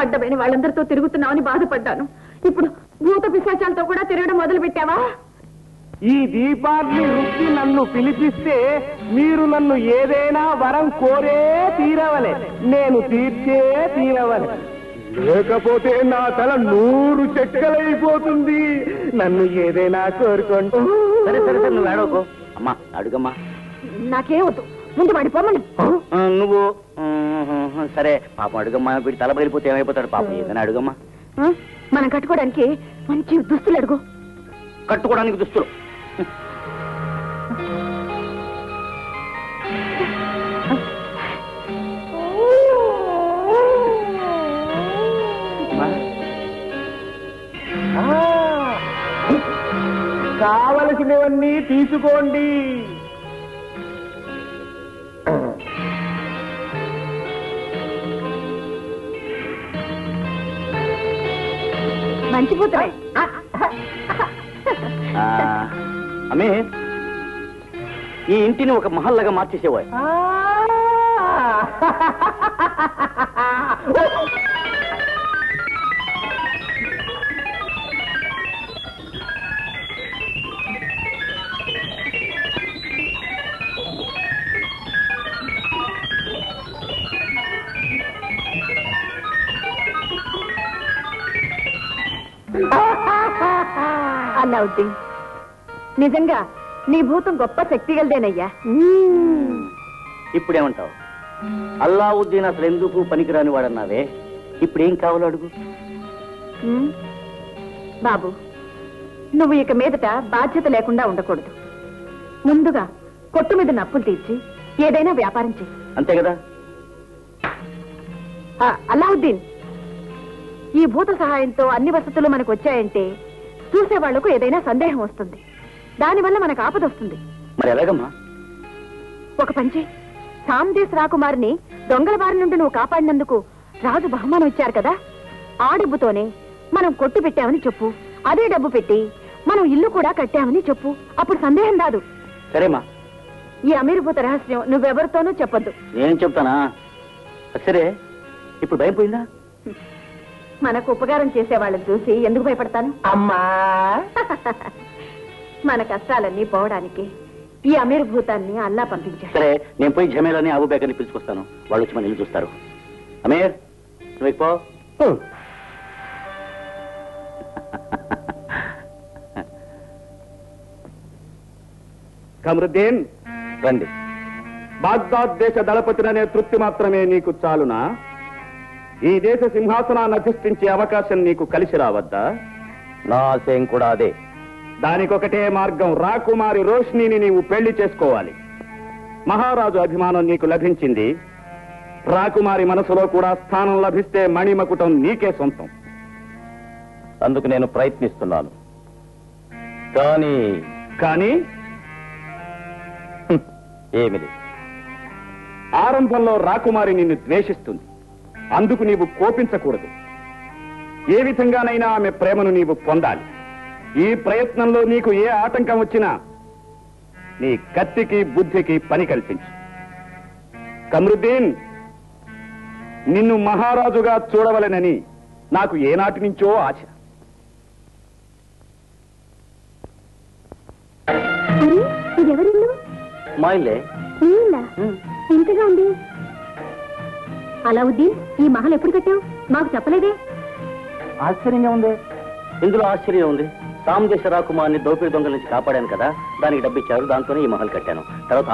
అడ్డమైన వాళ్ళందరితో తిరుగుతున్నావని బాధపడ్డాను. ఇప్పుడు భూత పిశాచాలతో కూడా తిరగడం మొదలు పెట్టావా? ఈ దీపాన్ని రుచి నన్ను పిలిపిస్తే మీరు నన్ను ఏదైనా వరం కోరే తీరవలే, నేను తీర్చే తీరవలే. లేకపోతే నా తల 100 చెక్కలైపోతుంది. నన్ను ఏదైనా కోరుకోండి. సరే సరే సరే, నువ్వు ఏడవకు. అమ్మా అడుగమ్మా. నాకేం వద్దు, ముందు పడిపోమని. నువ్వు సరే పాపం అడుగమ్మా. వీడి తల బయలిపోతే ఏమైపోతాడు పాపం. ఏదైనా అడుగమ్మా. మనం కట్టుకోవడానికి మంచి దుస్తులు అడుగు. కట్టుకోవడానికి దుస్తులు? కావలసినవన్నీ తీసుకోండి. మంచి పుత్రే. అమ్మే, ఈ ఇంటిని ఒక మహల్లాగా మార్చేసేవాయి. అల్లావుద్దీన్, నిజంగా నీ భూతం గొప్ప శక్తి గలదేనయ్యా. ఇప్పుడేమంటావు? అల్లావుద్దీన్ అసలు ఎందుకు పనికిరాని వాడన్నావే, ఇప్పుడేం కావాలో అడుగు. బాబు, నువ్వు ఇక మీదట బాధ్యత లేకుండా ఉండకూడదు. ముందుగా కొట్టు మీద నప్పులు తీర్చి ఏదైనా వ్యాపారం చెయ్యి. అంతే కదా? అల్లావుద్దీన్, ఈ భూత సహాయంతో అన్ని వసతులు మనకు వచ్చాయంటే చూసేవాళ్లకు ఏదైనా సందేహం వస్తుంది. దానివల్ల మనకు ఆపద వస్తుంది. మరి ఎలాగమ్మా? ఒక పంచి, సామ్దేశ్ రాకుమారిని దొంగల బారి నుండి నువ్వు కాపాడినందుకు రాజు బహుమానం ఇచ్చారు కదా, ఆ డబ్బుతోనే మనం కొట్టు పెట్టామని చెప్పు. అదే డబ్బు పెట్టి మనం ఇల్లు కూడా కట్టామని చెప్పు. అప్పుడు సందేహం రాదు. సరేమా. ఈ అమీర్భూత రహస్యం నువ్వెవరితోనూ చెప్పొద్దు. నేను చెప్తానా? సరే, ఇప్పుడు భయపోయిందా? మనకు ఉపకారం చేసే వాళ్ళని చూసి ఎందుకు భయపడతాను? అమ్మా, మన కష్టాలన్నీ పోవడానికి ఈ అమీర్ భూతాన్ని అల్లా పంపించాడు. సరే, నేను పోయి జమేలని అబూబకర్ని పిలుచుకొస్తాను. వాళ్ళు వచ్చి మన ఇల్లు చూస్తారు. అమీర్, నువ్వు ఎక్కువ. కమరుద్దీన్, రండి. బాగ్దాద్ దేశ దళపతిననే తృప్తి మాత్రమే నీకు చాలునా? ఈ దేశ సింహాసనాన్ని అధిష్ఠించే అవకాశం నీకు కలిసి రావద్దా? నా ఆశయం కూడా అదే. దానికొకటే మార్గం. రాకుమారి రోష్నీని నీవు పెళ్లి చేసుకోవాలి. మహారాజు అభిమానం నీకు లభించింది. రాకుమారి మనసులో కూడా స్థానం లభిస్తే మణిమకుటం నీకే సొంతం. అందుకు నేను ప్రయత్నిస్తున్నాను. కానీ ఏమిది? ఆరంభంలో రాకుమారి నిన్ను ద్వేషిస్తుంది. అందుకు నీవు కోపించకూడదు. ఏ విధంగానైనా ఆమె ప్రేమను నీవు పొందాలి. ఈ ప్రయత్నంలో నీకు ఏ ఆటంకం వచ్చినా నీ కత్తికి బుద్ధికి పని కల్పించు. కమరుద్దీన్, నిన్ను మహారాజుగా చూడవలెనని నాకు ఏనాటి నుంచో ఆశ. మా ఇల్లే. ఇంతగా ఉంది. అలావుద్దీన్, ఈ మహల్ ఎప్పుడు కట్టావు? మాకు చెప్పలేదే. ఆశ్చర్యంగా ఉంది. ఇందులో ఆశ్చర్యం ఉంది. సామ్దేశ రాకుమార్ని దోపిడి దొంగల నుంచి కాపాడాను కదా, దానికి డబ్బిచ్చారు. దాంతోనే ఈ మహల్ కట్టాను. తర్వాత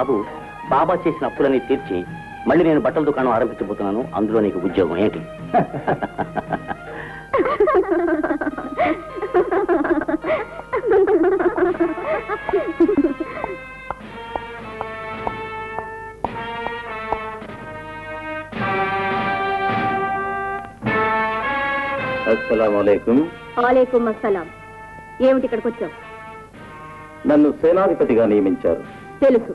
బాబా చేసిన అప్పులన్నీ తీర్చి మళ్ళీ నేను బట్టల దుకాణం ఆరంభించబోతున్నాను. అందులో నీకు ఉద్యోగం ఏంటి? అస్సలాముఅలైకుం. వాలేకుం అస్సలాం. ఏమిటి ఇక్కడికి వచ్చావు? నన్ను సేనాధిపతిగా నియమించారు. తెలుసు.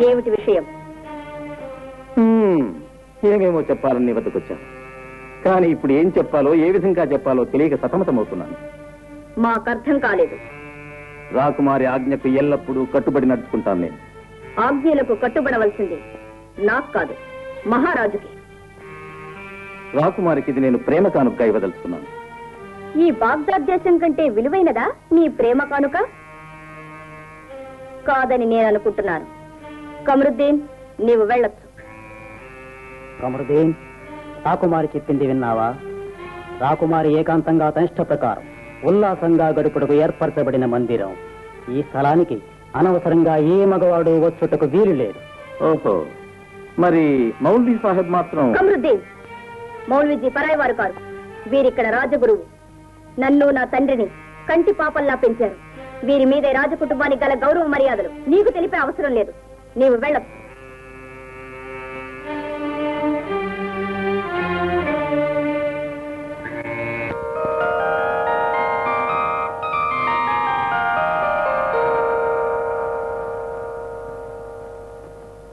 ఏమిటి విషయం? ఏమేమో చెప్పాలని నీ వద్దకు వచ్చాను. కానీ ఇప్పుడు ఏం చెప్పాలో ఏ విధంగా చెప్పాలో తెలియక సతమతమవుతున్నాను. మాకర్థం కాలేదు. రాకుమారి ఆజ్ఞకు ఎల్లప్పుడూ కట్టుబడి నడుచుకుంటాను నేను. ఆజ్ఞలకు కట్టుబడవలసింది నాకు కాదు, మహారాజుకి. రాకుమారికి ఇది నేను ప్రేమ కానుక ఇవ్వదలుచుకున్నాను. ఈ బాగ్దాద్ దేశం కంటే విలువైనదా నీ ప్రేమ కానుక? కాదని నేను అనుకుంటున్నాను. కమరుద్దీన్, నీవు వెళ్ళొచ్చు. కమరుద్దీన్, రాకుమారి చెప్పింది విన్నావా? రాకుమారి ఏకాంతంగా తనిష్ట ప్రకారం ఉల్లాసంగా గడుపుటకు ఏర్పరచబడిన మందిరం. ఈ స్థలానికి అనవసరంగా ఏ మగవాడు వచ్చుటకు వీలు లేదు. ఓహో, మరి మౌల్వీ సాహెబ్ మాత్రం? కమరుద్దీన్, మౌల్వీజీ పరాయి వారు కాదు. వీరిక్కడ రాజగురువు. నన్ను నా తండ్రిని కంటి పాపల్లా పెంచారు. వీరి మీదే రాజకుటుంబానికి గల గౌరవ మర్యాదలు నీకు తెలిపే అవసరం లేదు. నీవు వెళ్ళొచ్చు.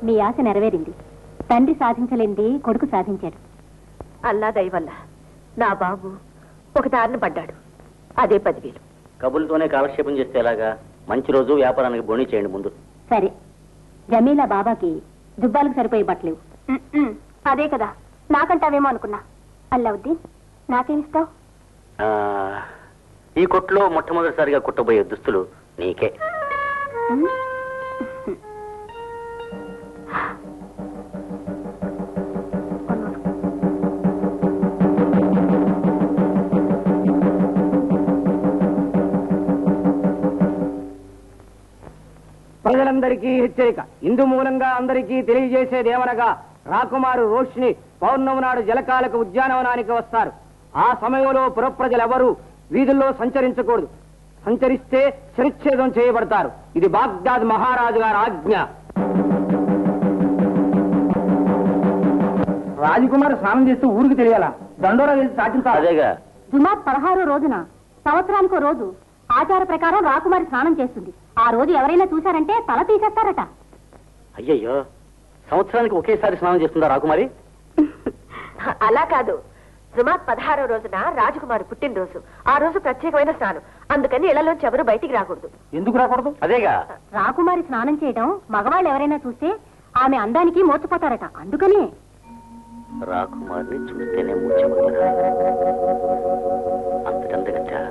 మీ ఆశ నెరవేరింది. తండ్రి సాధించలేంది కొడుకు సాధించాడు. అల్లా దయవల్ల నా బాబు ఒక దారిన పడ్డాడు. అదే 10,000. కబుల్తోనే కాలక్షేపం చేస్తే ఎలాగా? మంచి రోజు వ్యాపారానికి బోణి చేయండి ముందు. సరే, జమీలా బాబాకి దుబ్బాలకు సరిపోయే బట్టలేవు. అదే కదా నాకంటావేమో అనుకున్నా. అల్లావుద్దీన్, నాకేమిస్తావు? ఈ కొట్లో మొట్టమొదటిసారిగా కుట్టబోయే దుస్తులు నీకే. ప్రజలందరికీ హెచ్చరిక. ఇందు మూలంగా అందరికీ తెలియజేసేదేమనగా, రాకుమారు రోష్ని పౌర్ణమి నాడు జలకాలకు ఉద్యానవనానికి వస్తారు. ఆ సమయంలో పురప్రజలెవరూ వీధుల్లో సంచరించకూడదు. సంచరిస్తే శిరచ్ఛేదం చేయబడతారు. ఇది బాగ్దాద్ మహారాజు గారి ఆజ్ఞ. రాజకుమారు స్నానం చేస్తూ ఊరికి తెలియాలా? దండోరా వేసి సాటించాలి. అదేగా. జుమాత్ 16వ రోజున సంవత్సరానికో రోజు ఆచార ప్రకారం రాకుమారి స్నానం చేస్తుంది. ఆ రోజు ఎవరైనా చూశారంటే తల తీసేస్తారట. అయ్యయ్యో, సంవత్సరానికి ఒకేసారి స్నానం చేస్తుందా రాకుమారి? అలా కాదు. జుమాత్ 16వ రోజున రాజకుమారి పుట్టినరోజు. ఆ రోజు ప్రత్యేకమైన స్నానం. అందుకని ఇళ్లలోంచి ఎవరు బయటికి రాకూడదు. ఎందుకు రాకూడదు? అదేగా. రాకుమారి స్నానం చేయడం మగవాళ్ళు ఎవరైనా చూస్తే ఆమె అందానికి మోసపోతారట. అందుకనే రాకుమారిని చూస్తేనే ముచ్చమవుతున్నారు. అంతకంతగచ్చా.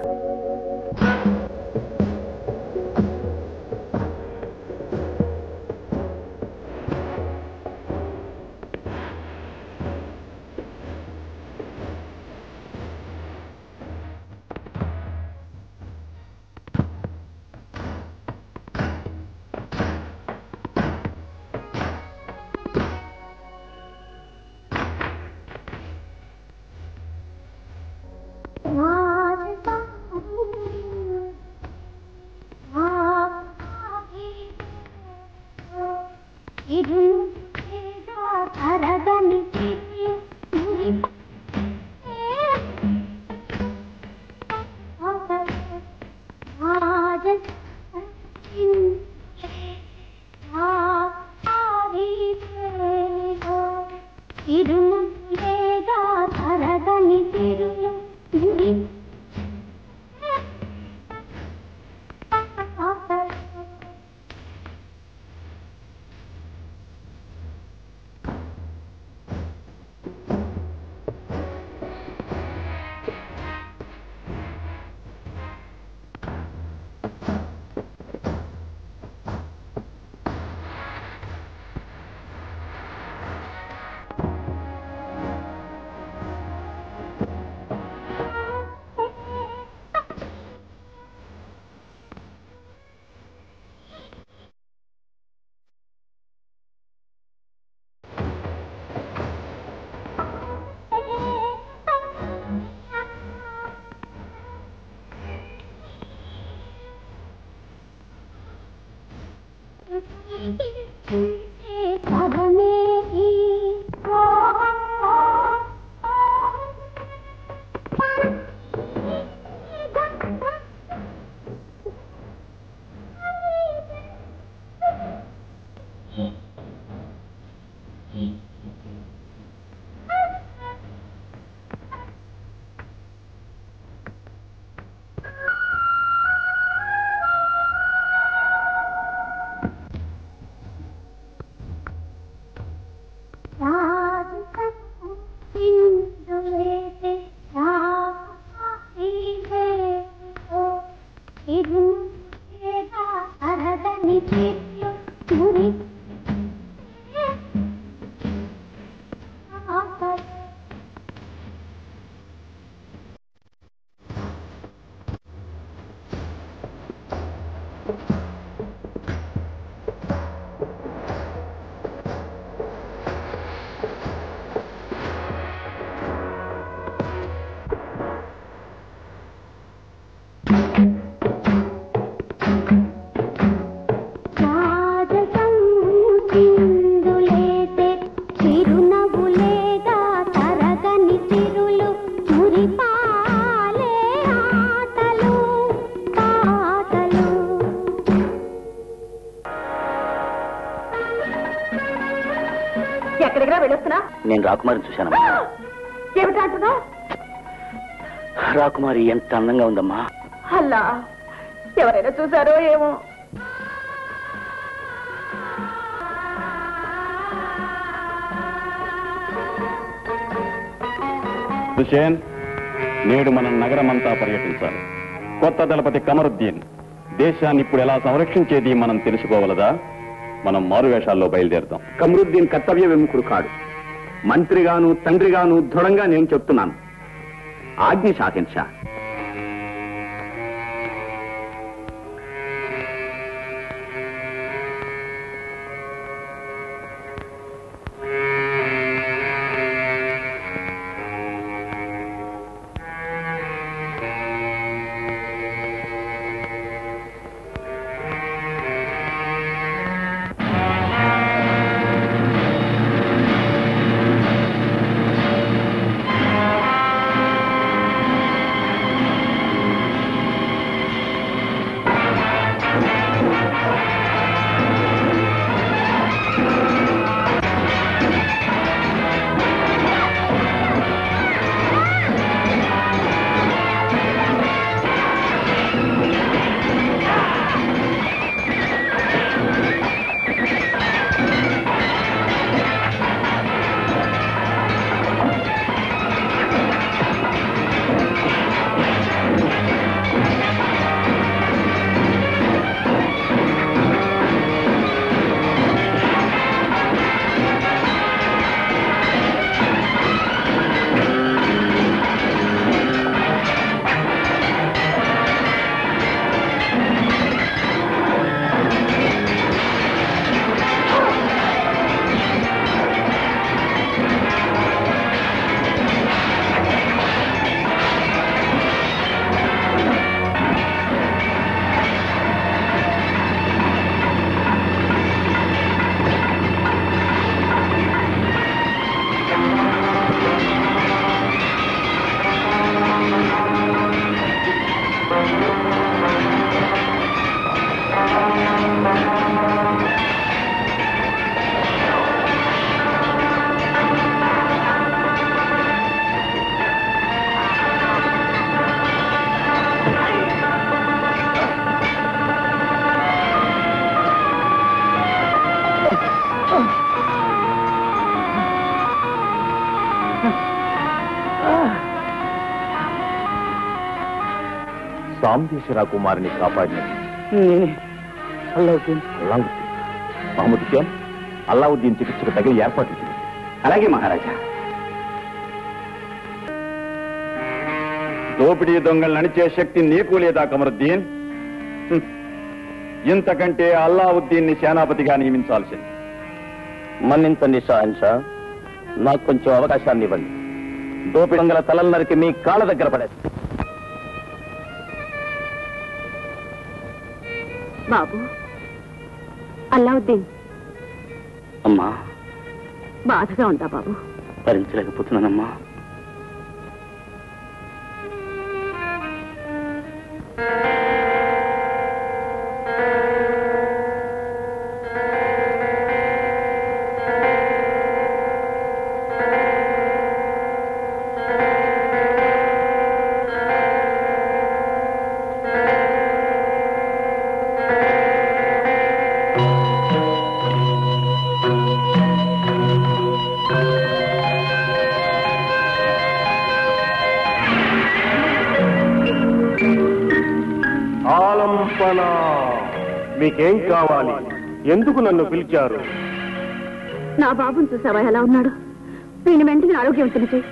నేను రాకుమారిని చూశానమ్మా. ఏమిటంటున్నా? రాకుమారి ఎంత అందంగా ఉందమ్మా. అల్లా, ఎవరైనా చూసారో ఏమో. హుసేన్, నేడు మనం నగరమంతా పర్యటించాలి. కొత్త దళపతి కమరుద్దీన్ దేశాన్ని ఇప్పుడు ఎలా సంరక్షించేది మనం తెలుసుకోవలదా? మనం మారువేషాల్లో బయలుదేరుతాం. కమరుద్దీన్ కర్తవ్య విముఖుడు కాడు. మంత్రిగాను తండ్రిగాను దృఢంగా నేను చెప్తున్నాను. ఆజ్ఞ షాహిన్ షా. సాంబేశ్వర కుమారుని కాపాడినది అల్లావుద్దీన్. మహమ్మద్ ఖాన్, అల్లావుద్దీన్ చికిత్సకు తగిన ఏర్పాట్లు చేయండి. అలాగే మహారాజా. దోపిడీ దొంగలను అణిచే శక్తి నీకు లేదా కమరుద్దీన్? ఇంతకంటే అల్లావుద్దీన్ని సేనాపతిగా నియమించాల్సింది. మన్నించండి షాహన్షా, నాకు కొంచెం అవకాశాన్ని ఇవ్వండి. దోపిడీ దొంగల తలలు నరికి మీ కాళ్ళ దగ్గర పడేస్తాను. బాబు, అల్లావుద్దీన్ అమ్మా, బాధగా ఉందా బాబు? భరించలేకపోతున్నానమ్మా. మీకేం కావాలి? ఎందుకు నన్ను పిలిచారు? నా బాబుని చూసావా ఎలా ఉన్నాడు? నేను వెంటనే ఆరోగ్యవంతుని చేయి.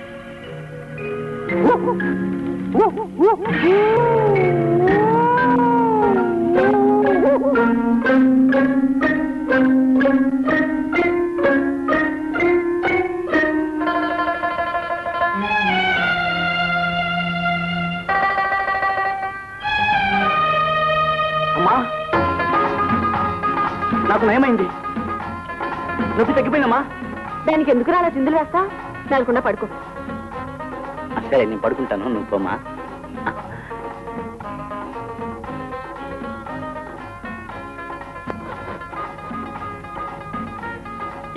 అమ్మా, నాకు నయమైంది. నొప్పి తగ్గిపోయిందమ్మా. దానికి ఎందుకు అలా చిందులు వేస్తా? నెలకుండా పడుకో. సరే, నేను పడుకుంటాను, నువ్వు పోమా.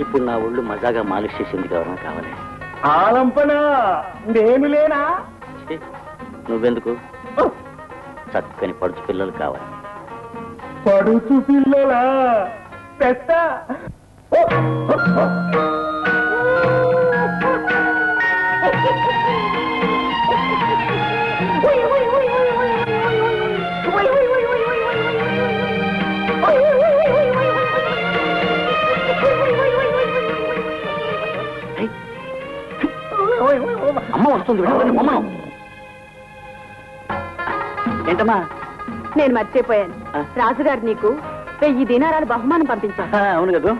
ఇప్పుడు నా ఒళ్ళు మజాగా మాలిష్ చేసేందుకు ఎవరైనా కావాలి. ఆలంపన నేను లేనా? నువ్వెందుకు? చక్కని పడుచు పిల్లలు కావాలి. పడుచు పిల్లలా? పెద్ద అమ్మ వస్తుంది. ఏంటమ్మా? నేను మర్చిపోయాను. రాజుగారు నీకు 1000 దినారాలు బహుమానం పంపించాను. అవును కదా.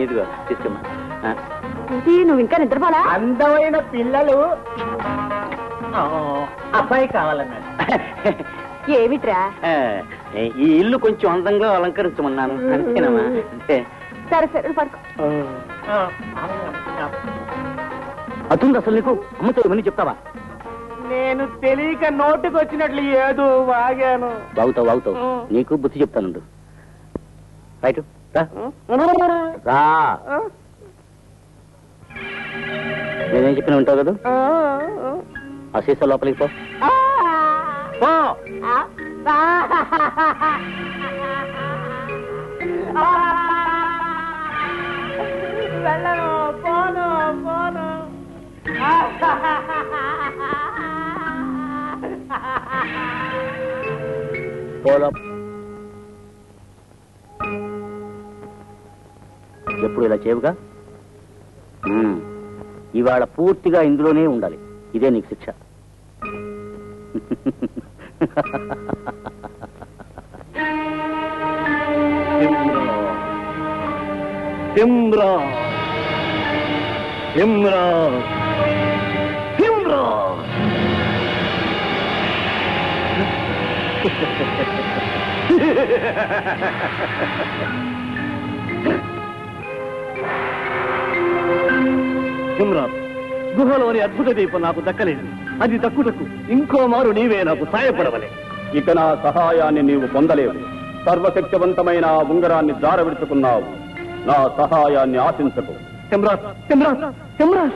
ఇదిగో తీసుకోమ్మా. నువ్వు ఇంకా నిద్రపోలా? అందమైన పిల్లలు అబ్బాయి కావాలన్నాడు. ఏమిట్రా? ఈ ఇల్లు కొంచెం అందంగా అలంకరించమన్నాను. అంతేనమ్మా? సరే సరే పడుకో. అతుంది అసలు నీకు? అమ్మతో ఇవన్నీ చెప్తావా? నేను తెలియక నోటికి వచ్చినట్లు ఏదో వాగాను. వాగుతావు వాగుతావు. నీకు బుద్ధి చెప్తానుండు. రైట్ రా. నేనేం చెప్పిన వింటావు కదా? ఆ సీసా లోపలికి పో. వెళ్ళను, పోను పోను. పోలో. ఎప్పుడు ఇలా చేయవుగా? ఇవాళ పూర్తిగా ఇందులోనే ఉండాలి. ఇదే నీకు శిక్ష. తిమ్రా తిమ్రా తిమ్రా. తిమ్రాన్, గుహలోని అద్భుత దీపం నాకు దక్కలేదు. అది దక్కుటకు ఇంకో మారు నీవే నాకు సాయపడవలే. ఇక నా సహాయాన్ని నీవు పొందలేవు. సర్వశక్తివంతమైన ఆ ఉంగరాన్ని జారవిడుచుకున్నావు. నా సహాయాన్ని ఆశించకు. తిమ్రాన్ తిమ్రాన్ తిమ్రాన్.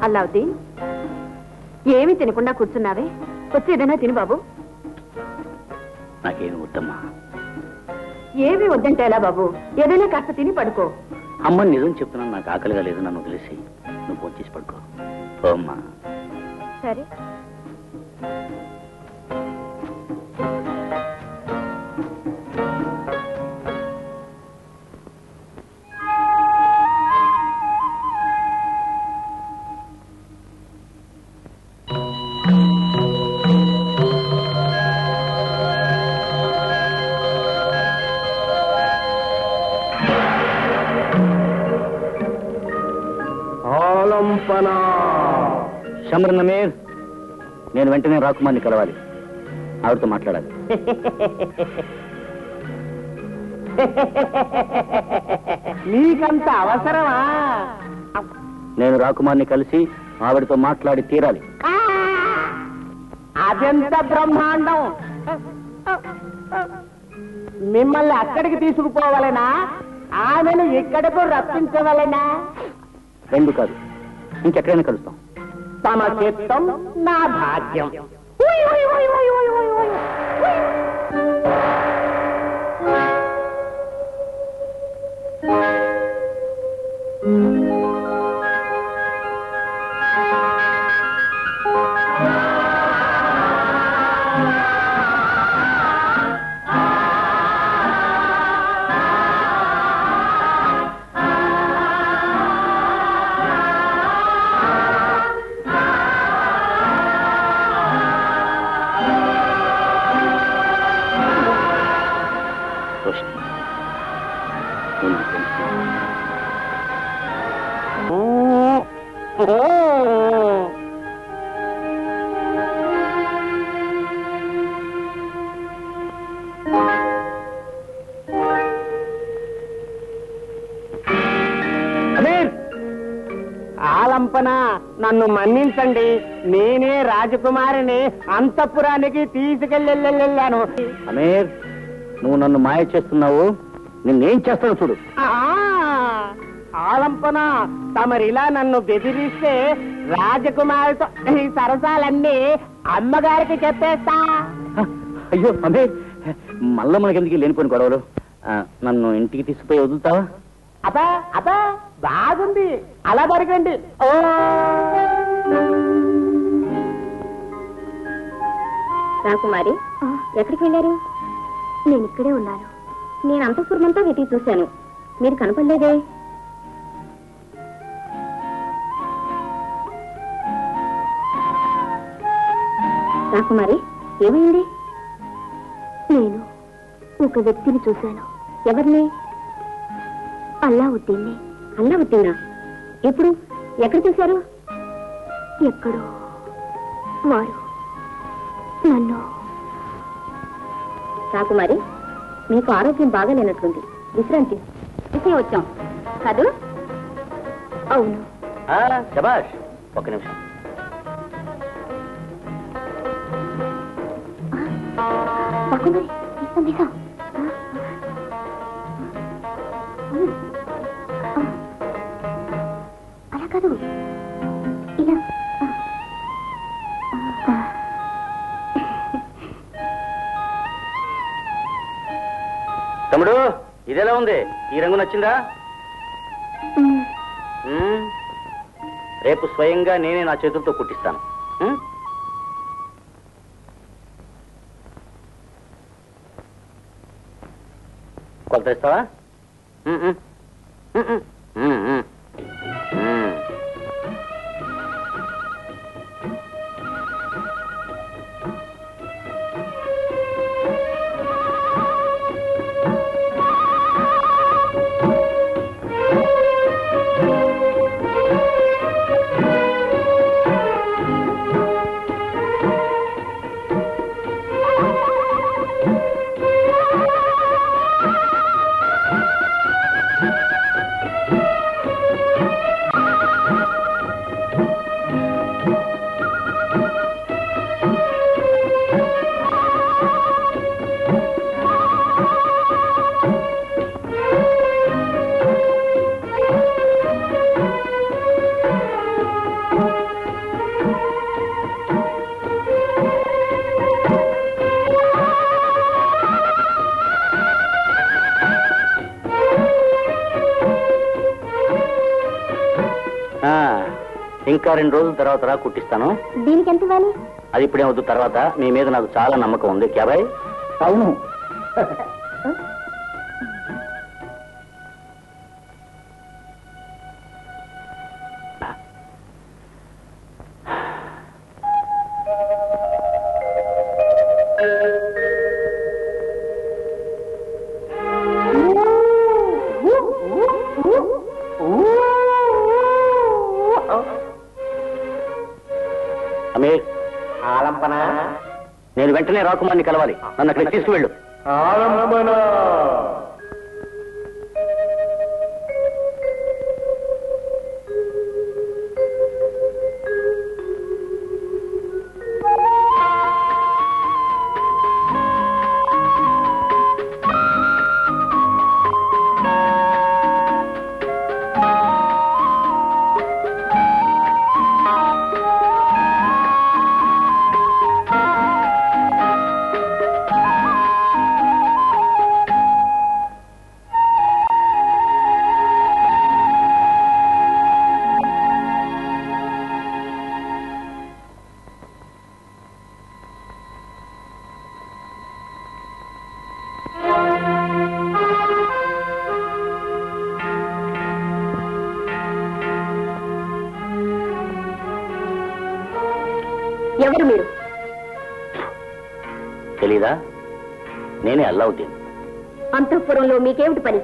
అల్లావుద్దీన్, ఏమీ తినకుండా కూర్చున్నావే? వచ్చి ఏదైనా తిని బాబు. నాకేమి వద్దమ్మా. ఏమీ వద్దంటే ఎలా బాబు? ఏదైనా కాస్త తిని పడుకో. అమ్మ నిజం చెప్తున్నాను, నాకు ఆకలిగా లేదు. నన్ను వదిలేసి నువ్వు ఫోన్ చేసి పడుకో. అమ్మా సరే. షమ్రన్ అమీర్, నేను వెంటనే రాకుమార్ని కలవాలి. ఆవిడతో మాట్లాడాలి. నీకంత అవసరమా? నేను రాకుమార్ని కలిసి ఆవిడతో మాట్లాడి తీరాలి. అదెంత బ్రహ్మాండం! మిమ్మల్ని అక్కడికి తీసుకుపోవాలనా, ఆమెను ఇక్కడకు రప్పించవలనా? రెండు కాదు, ఇంకెక్కడైనా కలుస్తాం. తమ చిత్తం నా భాగ్యం. నన్ను మన్నించండి. నేనే రాజకుమారిని అంతఃపురానికి తీసుకెళ్ళాను. అమీర్, నువ్వు నన్ను మాయ చేస్తున్నావు. నిన్నేం చేస్తావు చూడు. ఆలంపన, తమరిలా నన్ను బెదిరిస్తే రాజకుమారితో ఈ సరసాలన్నీ అమ్మగారికి చెప్పేస్తా. అయ్యో అమీర్, మళ్ళా మనకెందుకు లేనిపోయిన గొడవలు? నన్ను ఇంటికి తీసుకుపోయి వదులుతావా? అబ్బా అబ్బా, బాగుంది, అలా దొరకండి. ఓ రాకుమారి, ఎక్కడికి వెళ్ళారు? నేను ఇక్కడే ఉన్నాను. నేను అంతఃపురమంతా వెతికి చూశాను, మీరు కనపడలేదే. రాకుమారి, ఏమైంది? నేను ఒక వ్యక్తిని చూశాను. ఎవరిని? అల్లావుద్దీన్ని. అల్లావుద్దీనా? ఎప్పుడు? ఎక్కడ చూశారు? ఎక్కడో. వారు నన్ను. రాకుమారి, మీకు ఆరోగ్యం బాగాలేనట్లుంది, విశ్రాంతి తీసే వచ్చాం కాదు? అవును. శబాష్, ఒక్క నిమిషం. రాకుమారి, తీసాం. అలా కాదు, ఇలా. తమ్ముడు, ఇదెలా ఉంది? ఈ రంగు నచ్చిందా? రేపు స్వయంగా నేనే నా చేతులతో కుట్టిస్తాను. కొలత ఇస్తావా? ఇంకా 2 రోజుల తర్వాత రా, కుట్టిస్తాను. దీనికి ఎంత ఇవ్వాలి? అది ఇప్పుడే వద్దు, తర్వాత. మీ మీద నాకు చాలా నమ్మకం ఉంది. క్యాబాయ్? అవును. అమీర్, ఆలంపన, నేను వెంటనే రాకుమారిని కలవాలి. నన్ను అక్కడికి తీసుకువెళ్ళు. ఆలంపన. ఎవరు మీరు? తెలీదా? నేనే అల్లావుద్దీన్. అంతఃపురంలో మీకేమిటి పని?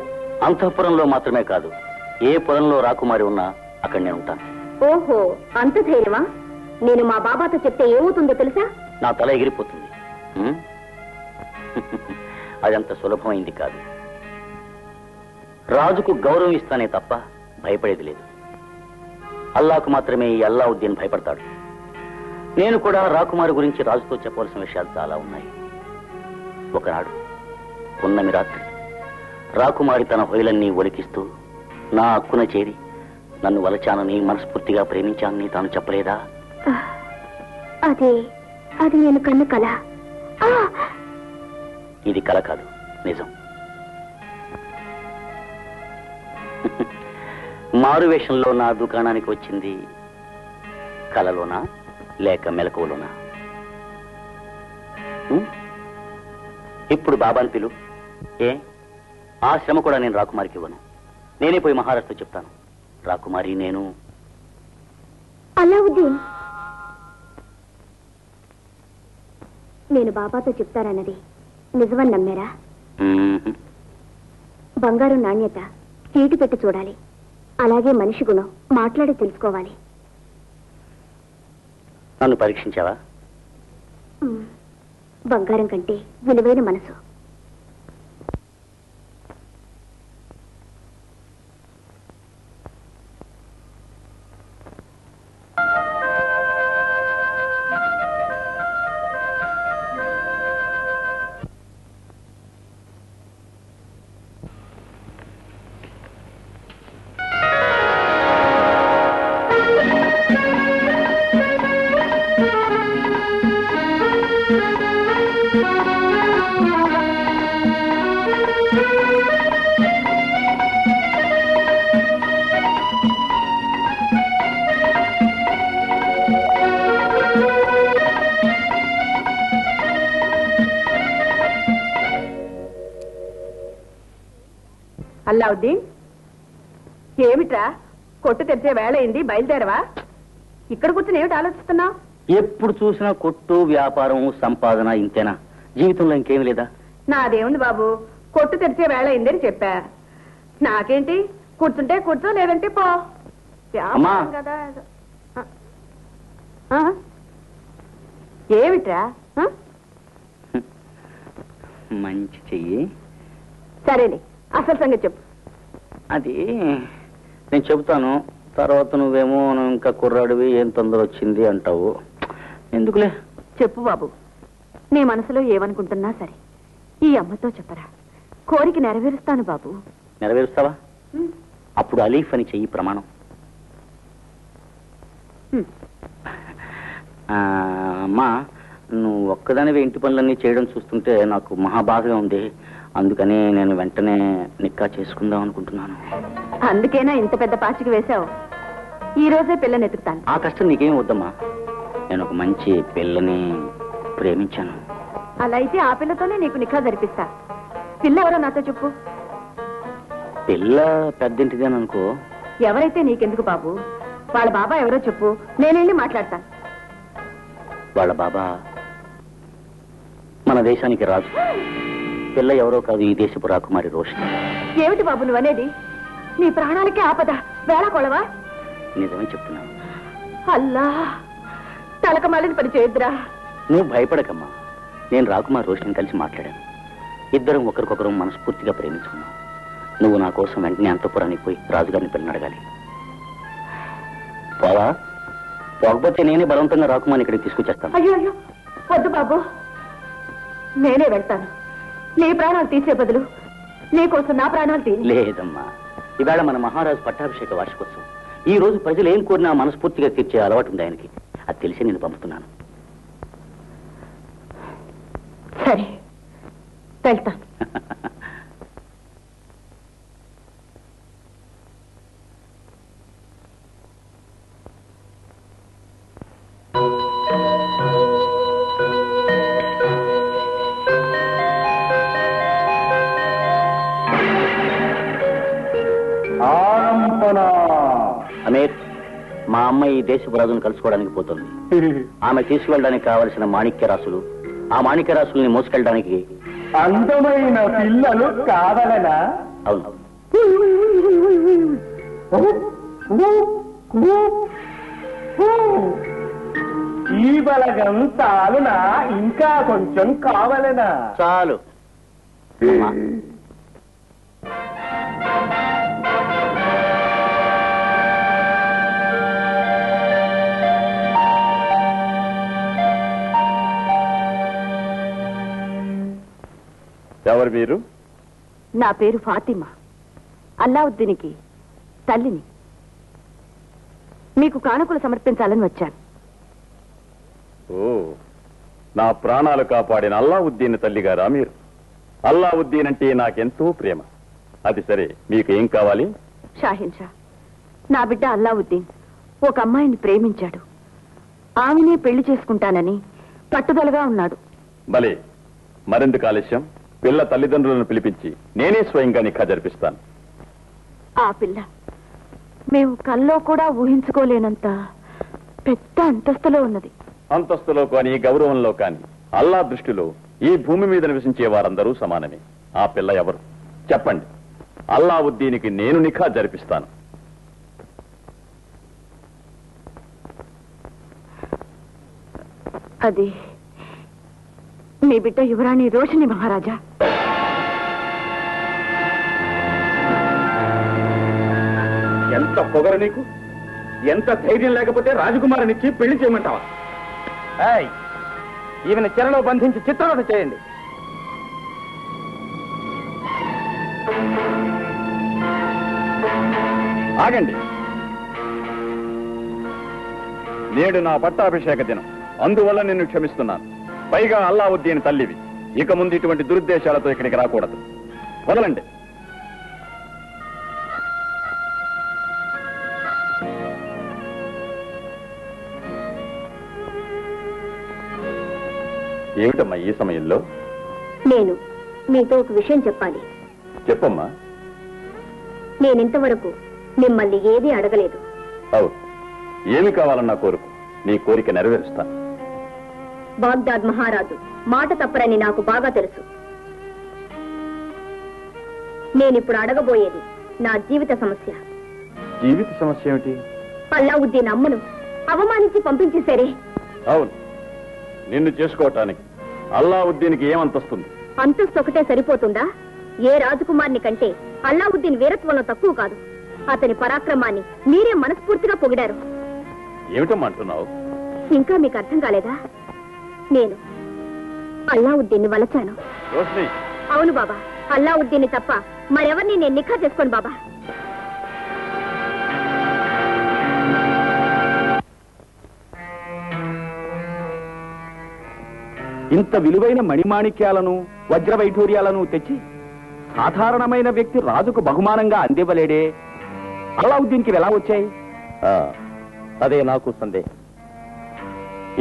అంతఃపురంలో మాత్రమే కాదు, ఏ పురంలో రాకుమారి ఉన్నా అక్కడ నేను ఉంటాను. ఓహో, అంత ధైర్యమా? నేను మా బాబాతో చెప్తే ఏమవుతుందో తెలుసా? నా తల ఎగిరిపోతుంది. అదంత సులభమైంది కాదు. రాజుకు గౌరవం ఇస్తానే తప్ప భయపడేది లేదు. అల్లాకు మాత్రమే ఈ అల్లావుద్దీన్ భయపడతాడు. నేను కూడా రాకుమారి గురించి రాజుతో చెప్పవలసిన విషయాలు చాలా ఉన్నాయి. ఒకనాడు పున్నమి రాత్రి రాకుమారి తన హొయలన్నీ ఒలికిస్తూ నా హక్కున చేరి నన్ను వలచానని, మనస్ఫూర్తిగా ప్రేమించానని తాను చెప్పలేదా? అది నేను కన్ను కల. ఇది కల కాదు, నిజం. మారు వేషంలో నా దుకాణానికి వచ్చింది కలలోనా లేక మెలకువలోనా? ఇప్పుడు బాబాని పిలు. ఆ శ్రమ కూడా నేను రాకుమారికి ఇవ్వను. నేనే పోయి మహారాష్ట్ర చెప్తాను. రాకుమారి నేను అలావుద్దీన్, నేను బాబాతో చెప్తానన్నది నిజమని నమ్మారా? బంగారం నాణ్యత చీటి పెట్టి చూడాలి. అలాగే మనిషి గుణం మాట్లాడి తెలుసుకోవాలి. నన్ను పరీక్షించావా? బంగారం కంటే విలువైన మనసు. అల్లావుద్దీన్, ఏమిట్రా కొట్టు తెరిచే వేళ అయింది, బయలుదేరవా? ఇక్కడ కూర్చొని ఏమిటి ఆలోచిస్తున్నావు? ఎప్పుడు చూసినా కొట్టు, వ్యాపారం, సంపాదన ఇంతేనా? జీవితంలో ఇంకేమి లేదా? నాదేముంది బాబు, కొట్టు తెరిచే వేళ అయింది అని చెప్పా. నాకేంటి, కూర్చుంటే కూర్చో, లేదంటే పో. వ్యాపారం కదా. ఏమిట్రా? మంచి చెయ్యి. సరేలే, అసలు సంగతి చెప్పు. అది నేను చెబుతాను, తర్వాత నువ్వేమో ఇంకా కుర్రాడివి, ఏం తొందర వచ్చింది అంటావు. ఎందుకులే, చెప్పు బాబు. నీ మనసులో ఏమనుకుంటున్నా సరే ఈ అమ్మతో చెప్పరా. కోరిక నెరవేరుస్తాను బాబు. నెరవేరుస్తావా? అప్పుడు అలీఫ్ అని చెయ్యి ప్రమాణం. అమ్మా, నువ్వు ఒక్కదానివే ఇంటి పనులన్నీ చేయడం చూస్తుంటే నాకు మహాబాధగా ఉంది. అందుకని నేను వెంటనే నిక్కా చేసుకుందాం అనుకుంటున్నాను. అందుకేనా ఇంత పెద్ద పాచికి వేశావు? ఈ రోజే పిల్లని ఎతుకుతాను. ఆ కష్టం నీకేం వద్దమ్మా. నేను ఒక మంచి పిల్లని ప్రేమించాను. అలా అయితే ఆ పిల్లతోనే నీకు నిక్కా జరిపిస్తా. పిల్ల ఎవరో నాతో చెప్పు. పిల్ల పెద్దింటిదేననుకో. ఎవరైతే నీకెందుకు బాబు, వాళ్ళ బాబా ఎవరో చెప్పు, నేనెళ్ళి మాట్లాడతాను. వాళ్ళ బాబా మన దేశానికి రాజు. పిల్ల ఎవరో కాదు, ఈ దేశపు రాకుమారి రోషిని. ఏమిటి బాబు నువ్వనేది? నీ ప్రాణాలకే ఆపద, వేళ కొలవా? నిజమే చెప్తున్నాను. అల్లా, తలక మాలిన పని చేయొద్దురా. నువ్వు భయపడకమ్మా. నేను రాకుమారి రోషిని కలిసి మాట్లాడాను. ఇద్దరం ఒకరికొకరు మనస్ఫూర్తిగా ప్రేమించుకున్నాం. నువ్వు నా కోసం వెంటనే అంతఃపురానికి పోయి రాజుగారిని పిల్లని అడగాలి. పోవా? పోకపోతే నేనే బలవంతంగా రాకుమారిని ఇక్కడికి తీసుకొచ్చేస్తాను. అయ్యో అయ్యో, వద్దు బాబు, నేనే వెళ్తాను. నీ ప్రాణాలు తీసే బదులు నీకోసం నా ప్రాణాలు తీ. లేదమ్మా, ఇవాళ మన మహారాజు పట్టాభిషేక వార్షికోత్సవం. ఈ రోజు ప్రజలు ఏం కోరినా మనస్ఫూర్తిగా తీర్చే అలవాటు ఉంది ఆయనకి. అది తెలిసి నేను పంపుతున్నాను. సరే, వెళ్తాను. అమీర్, మా అమ్మ ఈ దేశపు రాజును కలుసుకోవడానికి పోతుంది. ఆమె తీసుకువెళ్ళడానికి కావలసిన మాణిక్య రాసులు, ఆ మాణిక్య రాసుల్ని మోసుకెళ్ళడానికి అందమైన పిల్లలు కావాలనా? అవును. ఈ బలగం చాలునా, ఇంకా కొంచెం కావాలనా? చాలు. ఎవరు మీరు? నా పేరు ఫాతిమా, అల్లావుద్దీనికి తల్లిని. మీకు కానుకలు సమర్పించాలని వచ్చాను. ఓ, నా ప్రాణాలు కాపాడిన అల్లావుద్దీన్ తల్లిగారా మీరు? అల్లావుద్దీన్ అంటే నాకెంతో ప్రేమ. అది సరే, మీకు ఏం కావాలి? షాహిన్ షా, నా బిడ్డ అల్లావుద్దీన్ ఒక అమ్మాయిని ప్రేమించాడు. ఆమెనే పెళ్లి చేసుకుంటానని పట్టుదలగా ఉన్నాడు. భలే, మరెందుకు ఆలస్యం? పిల్ల తల్లిదండ్రులను పిలిపించి నేనే స్వయంగా నిఖా జరిపిస్తాను. ఆ పిల్ల మేము కల్లో కూడా ఊహించుకోలేనంత పెద్ద అంతస్తులో ఉన్నది. అంతస్తులో కానీ గౌరవంలో కానీ అల్లా దృష్టిలో ఈ భూమి మీద నివసించే వారందరూ సమానమే. ఆ పిల్ల ఎవరు చెప్పండి. అల్లావుద్దీనికి నేను నిఖా జరిపిస్తాను. అది మీ బిడ్డ యువరాణి రోషిని మహారాజా. ఎంత పొగరు నీకు! ఎంత ధైర్యం లేకపోతే రాజకుమారునిచ్చి పెళ్లి చేయమంటావా? ఈమెను చెరలో బంధించి చిత్రవద చేయండి. ఆగండి. నేడు నా పట్టాభిషేక దినం, అందువల్ల నిన్ను క్షమిస్తున్నాను. పైగా అల్లావుద్దీన్ తల్లివి, ఇక ముందు ఇటువంటి దురుద్దేశాలతో ఇక్కడికి రాకూడదు. వదలండి. ఏమిటమ్మా ఈ సమయంలో? నేను మీతో ఒక విషయం చెప్పాలి. చెప్పమ్మా. నేనింతవరకు మిమ్మల్ని ఏదీ అడగలేదు. అవును, ఏమి కావాలన్నా కోరుకు, నీ కోరిక నెరవేరుస్తాను. బాగ్దాద్ మహారాజు మాట తప్పరని నాకు బాగా తెలుసు. నేనిప్పుడు అడగబోయేది నా జీవిత సమస్య. జీవిత సమస్య ఏమిటి? అల్లావుద్దీన్ అమ్మను అవమానించి పంపించేశారే. అవును, నిన్ను చేసుకోవటానికి అల్లావుద్దీన్కి ఏమంతస్తుంది? అంతస్తు ఒకటే సరిపోతుందా? ఏ రాజకుమార్ని కంటే అల్లావుద్దీన్ వీరత్వంలో తక్కువ కాదు. అతని పరాక్రమాన్ని మీరే మనస్ఫూర్తిగా పొగిడారు. ఏమిటమ్మా అంటున్నావు? ఇంకా మీకు అర్థం కాలేదా? నేను అల్లావుద్దీన్ని వలచాను. రోషిని. అవును బాబా, అల్లావుద్దీన్ని తప్ప మరెవరిని నేను నిఖా చేసుకోను బాబా. ఇంత విలువైన మణిమాణిక్యాలను వజ్రవైఢూర్యాలను తెచ్చి సాధారణమైన వ్యక్తి రాజుకు బహుమానంగా అందివ్వలేడే. అల్లావుద్దీన్కి ఎలా వచ్చాయి? అదే నాకు సందేహం.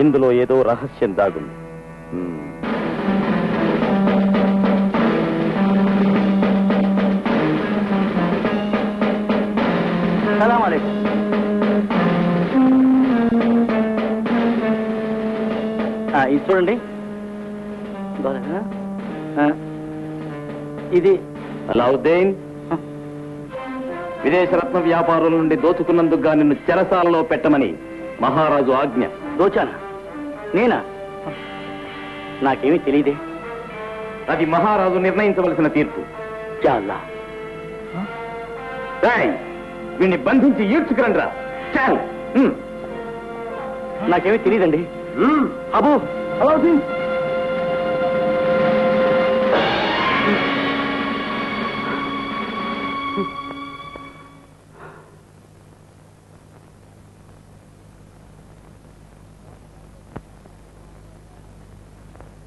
ఇందులో ఏదో రహస్యం దాగుంది. సలాం అలైకుం. ఇది చూడండి. ఇది అల్లావుద్దీన్, విదేశరత్న వ్యాపారుల నుండి దోచుకున్నందుకు నిన్ను చెరసాలలో పెట్టమని మహారాజు ఆజ్ఞ. దోచానా? నేనా? నాకేమీ తెలియదే. అది మహారాజు నిర్ణయించవలసిన తీర్పు. చాలా వీణ్ణి బంధించి ఈడ్చుకురండ్రా. చాలు. నాకేమీ తెలియదండి. అబో అల్లావుద్దీన్,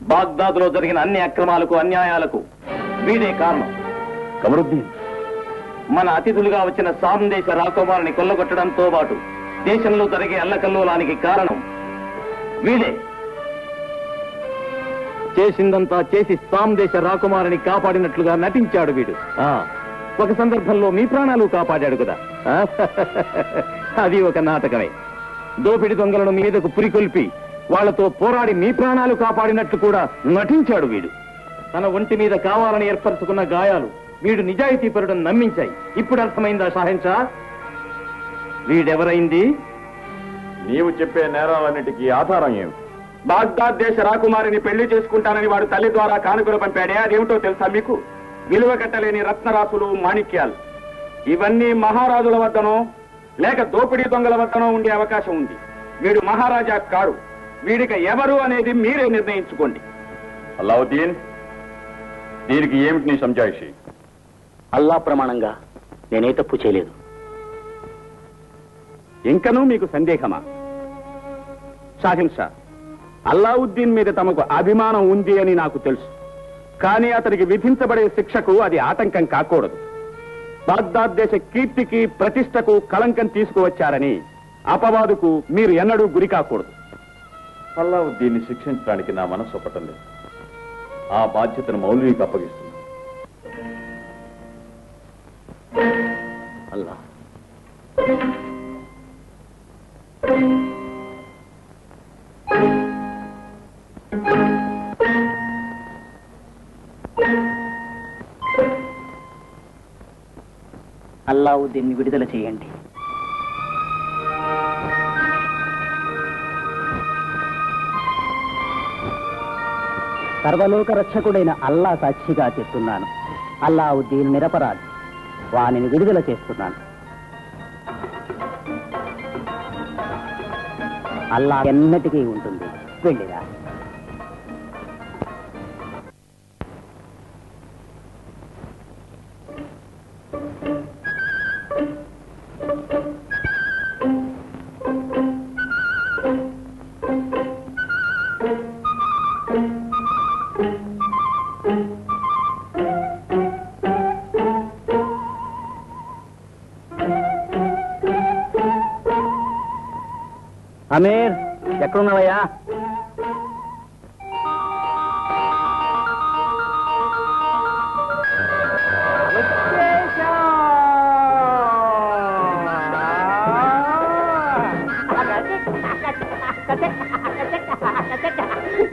బాగ్దాదులో జరిగిన అన్ని అక్రమాలకు అన్యాయాలకు వీడే కారణం. కమరుద్దీన్, మన అతిథులుగా వచ్చిన సాం దేశ రాకుమారుని కొల్లగొట్టడంతో పాటు దేశంలో జరిగే అల్లకల్లోలానికి కారణం వీడే. చేసిందంతా చేసి సాం దేశ రాకుమారుని కాపాడినట్లుగా నటించాడు వీడు. ఒక సందర్భంలో మీ ప్రాణాలు కాపాడాడు కదా. అది ఒక నాటకమే. దోపిడి దొంగలను మీదకు పురికొల్పి వాళ్లతో పోరాడి మీ ప్రాణాలు కాపాడినట్లు కూడా నటించాడు వీడు. తన ఒంటి మీద కావాలని ఏర్పరచుకున్న గాయాలు వీడు నిజాయితీ పరుడని నమ్మించాయి. ఇప్పుడు అర్థమైందా షాహిన్షా? వీడెవరైంది? నీవు చెప్పే నేరాలన్నిటికీ ఆధారం ఏమిటి? బాగ్దాద్ దేశ రాకుమారిని పెళ్లి చేసుకుంటానని వాడు తల్లి ద్వారా కానుకలు పంపాడే. అదేమిటో తెలుసా మీకు? విలువ కట్టలేని రత్నరాసులు, మాణిక్యాలు. ఇవన్నీ మహారాజుల వద్దనో లేక దోపిడీ దొంగల వద్దనో ఉండే అవకాశం ఉంది. వీడు మహారాజా కాడు. వీడిక ఎవరు అనేది మీరే నిర్ణయించుకోండి. అల్లావుద్దీన్, దీనికి ఏమిటి నీ సంజాయిషి? అల్లా ప్రమాణంగా నేనే తప్పు చేయలేదు. ఇంకనూ మీకు సందేహమా? షాహిన్ షా, అల్లావుద్దీన్ మీద తమకు అభిమానం ఉంది అని నాకు తెలుసు. కానీ అతనికి విధించబడే శిక్షకు అది ఆటంకం కాకూడదు. బాగ్దాద్ దేశ కీర్తికి ప్రతిష్టకు కళంకం తీసుకువచ్చారని అపవాదుకు మీరు ఎన్నడూ గురి కాకూడదు. అల్లావుద్దీన్ని శిక్షించడానికి నా మనసు ఒప్పటం లేదు. ఆ బాధ్యతను మౌల్వీకి అప్పగిస్తుంది. అల్లా అల్లావుద్దీన్ని విడుదల చేయండి. సర్వలోక రక్షకుడైన అల్లా సాక్షిగా చెప్తున్నాను, అల్లావుద్దీన్ నిరపరాధి. వానిని విడుదల చేస్తున్నాను. అల్లా ఎన్నటికీ ఉంటుంది. వెళ్ళిరా. అమీర్, ఎక్కడున్నావయ్యా?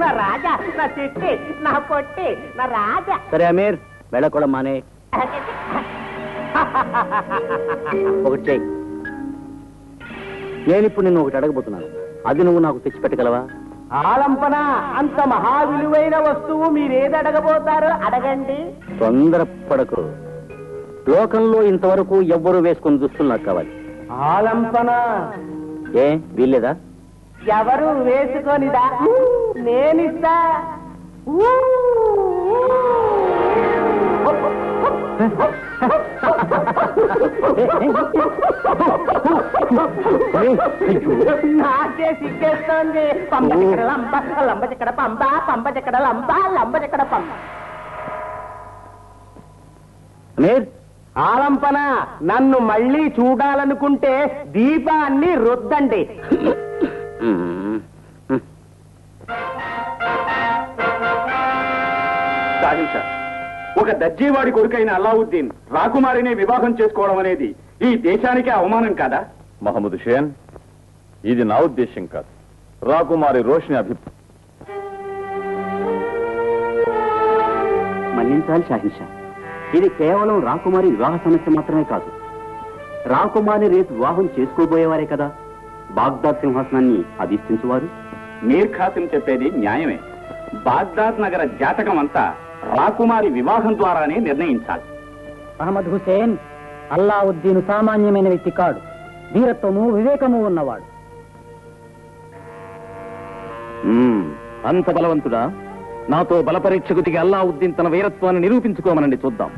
నా రాజా, నా చిట్టి, నా పొట్టి, నా రాజా. సరే అమీర్, వెళ్ళకూడ మానే. ఒకటి చెయ్యి. నేనిప్పుడు నిన్ను ఒకటి అడగబోతున్నాను. అది నువ్వు నాకు తెచ్చిపెట్టగలవా? ఆలంపన అంత మహా విలువైన వస్తువు మీరేది అడగబోతారో అడగండి. తొందరపడకు. లోకంలో ఇంతవరకు ఎవ్వరూ వేసుకుని దుస్తులు నాకు కావాలి. ఆలంపన ఏ వీల్లేదా? ఎవరు వేసుకొనిదా? నేనిస్తా. నాకే సిగ్గేస్తోంది. పంప చెక్కడ లంబ, లంబ చెక్కడ పంప, పంప చెక్కడ లంబ, లంబ చెక్కడ పంప. అమీర్, ఆలంపన నన్ను మళ్ళీ చూడాలనుకుంటే దీపాన్ని రుద్దండి. షాహిన్ షా, ఒక దర్జీవాడి కొడుకైన అల్లావుద్దీన్ రాకుమారిని వివాహం చేసుకోవడం అనేది ఈ దేశానికే అవమానం కాదా? మహమ్మద్ షేన్, ఇది నా ఉద్దేశం కాదు, రాకుమారి రోషిని అభిప్రాయం. మన్నించాలి షాహిన్ షా, ఇది కేవలం రాకుమారి వివాహ సమస్య మాత్రమే కాదు. రాకుమారి రేపు వివాహం చేసుకోబోయేవారే కదా బాగ్దాద్ సింహాసనాన్ని అధిష్ఠించువారు. మీర్ ఖాసిం చెప్పేది న్యాయమే. బాగ్దాద్ నగర జాతకం అంతా రాకుమారి వివాహం ద్వారానే నిర్ణయించాలి. అహ్మద్ హుసేన్ అల్లావుద్దీన్ సామాన్యమైన వ్యక్తి కాడు. ధీరత్వము, వివేకము ఉన్నవాడు. అంత బలవంతుడా? నాతో బలపరీక్షకు దిగి అల్లావుద్దీన్ తన వీరత్వాన్ని నిరూపించుకోమనండి, చూద్దాం.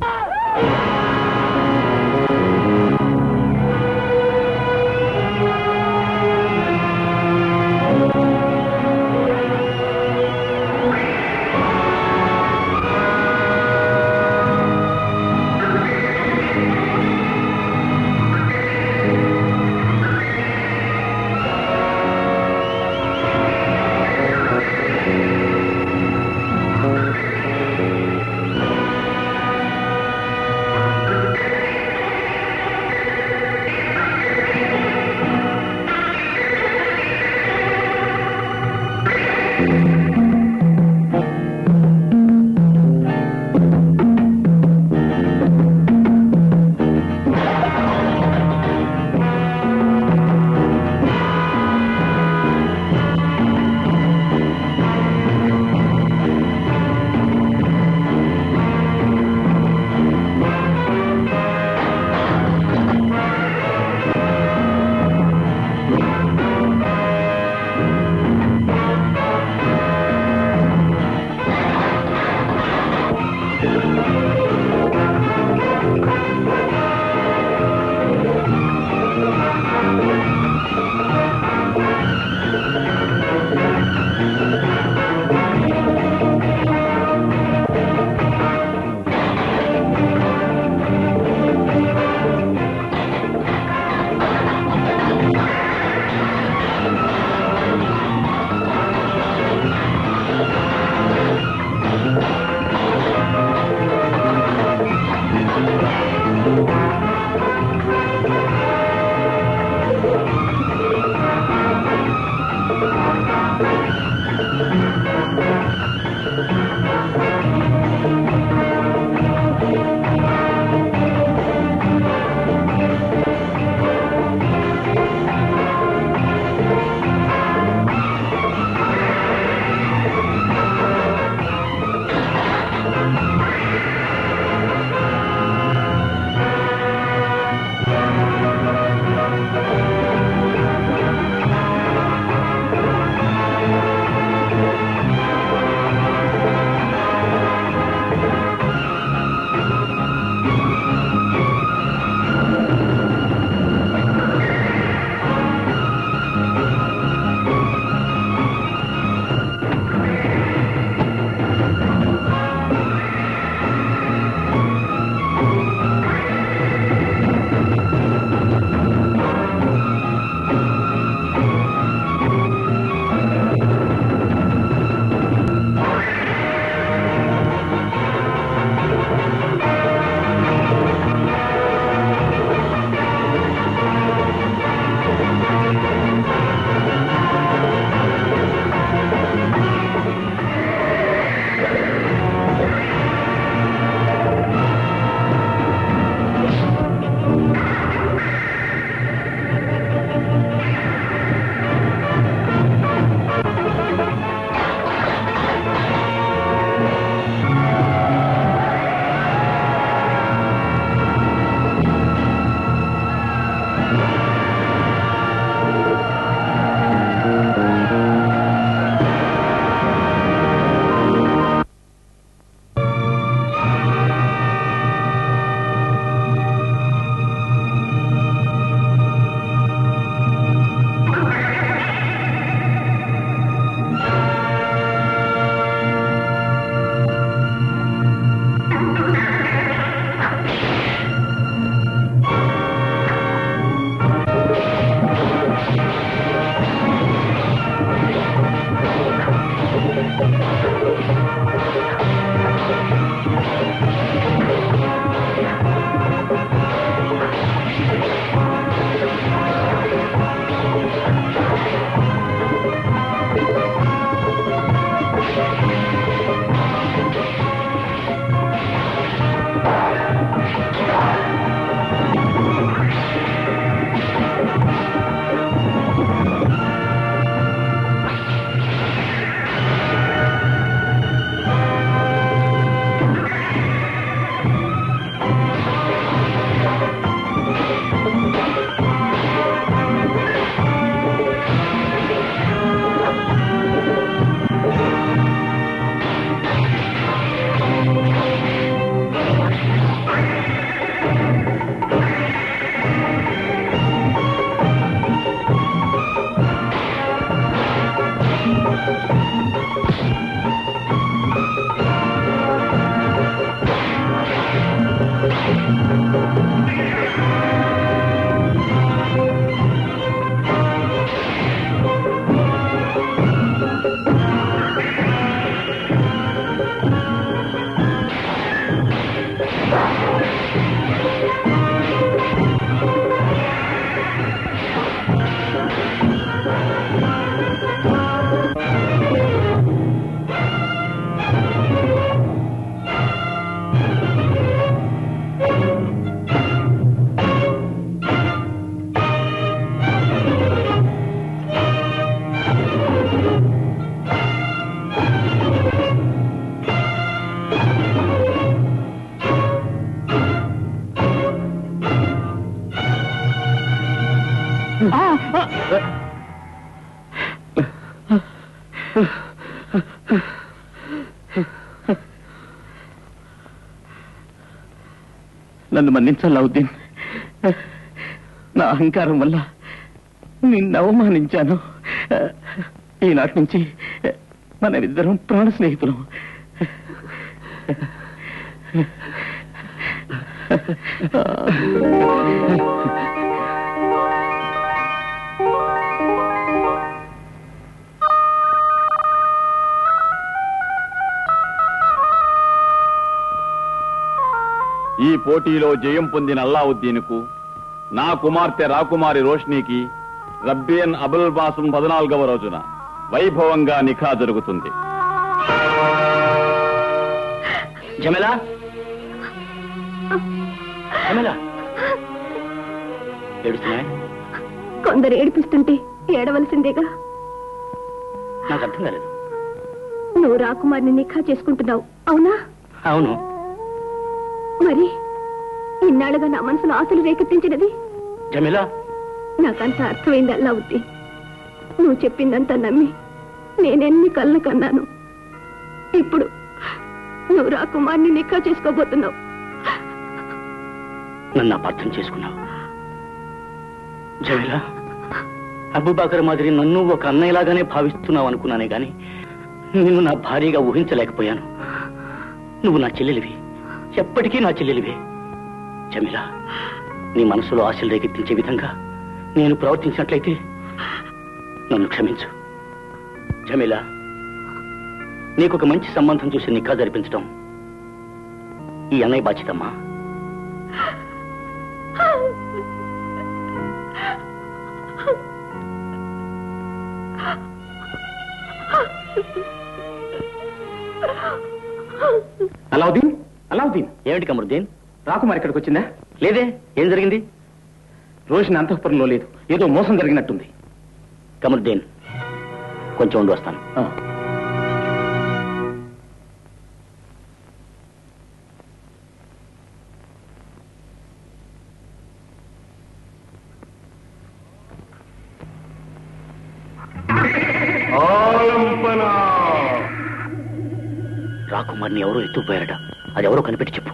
నన్ను మన్నించాలి అలావుద్దీన్. నా అహంకారం వల్ల నిన్ను అవమానించాను. ఈనాటి నుంచి మనమిద్దరం ప్రాణ స్నేహితులం. ఈ పోటీలో జయం పొందిన అల్లావుద్దీన్కు, నా కుమార్తె రాకుమారి రోష్నీకి రబ్బియన్ అబుల్ బాసం 14వ రోజున వైభవంగా నిఖా జరుగుతుంది. జమేలా, జమేలా, ఏడుస్తున్నాయి? కొందరు ఏడిపిస్తుంటే ఏడవలసిందేగా. నాకు అర్థం కాలేదు. నువ్వు రాకుమారిని నిఖా చేసుకుంటున్నావు, అవునా? అవును. మరి ఇన్నాళ్ళుగా నా మనసులో ఆశలు రేకెత్తించినది? జమేలా, నాకంత అర్థమైంది అల్లావుద్దీన్. నువ్వు చెప్పిందంతా నమ్మి నేనెన్ని కళ్ళు కన్నాను. ఇప్పుడు నువ్వు రాకుమారిని నిఖా చేసుకోబోతున్నావు. నన్ను అపార్థం చేసుకున్నావు జమేలా. అబూబకర్ మాదిరి నన్ను ఒక అన్నయ్యలాగానే భావిస్తున్నావు అనుకున్నానే గాని నిన్ను నా భార్యగా ఊహించలేకపోయాను. నువ్వు నా చెల్లెలివి, ఎప్పటికీ నా చెల్లెలివే. జమీలా, నీ మనసులో ఆశలు రేకెత్తించే విధంగా నేను ప్రవర్తించినట్లయితే నన్ను క్షమించు. జమీలా, నీకొక మంచి సంబంధం చూసి నిఖా జరిపించడం ఈ అన్నయ్య బాధ్యతమ్మా. అలావుద్దీన్, అలావుద్దీన్, ఏమిటి కమరుద్దీన్? రాకుమారి ఇక్కడికి వచ్చిందా? లేదే. ఏం జరిగింది? రోషిని అంతఃపురంలో లేదు. ఏదో మోసం జరిగినట్టుంది. కమరుద్దీన్, కొంచెం ఉండి వస్తాను. రాకుమారిని ఎవరో ఎత్తుకుపోయారట. అది ఎవరో కనిపెట్టి చెప్పు.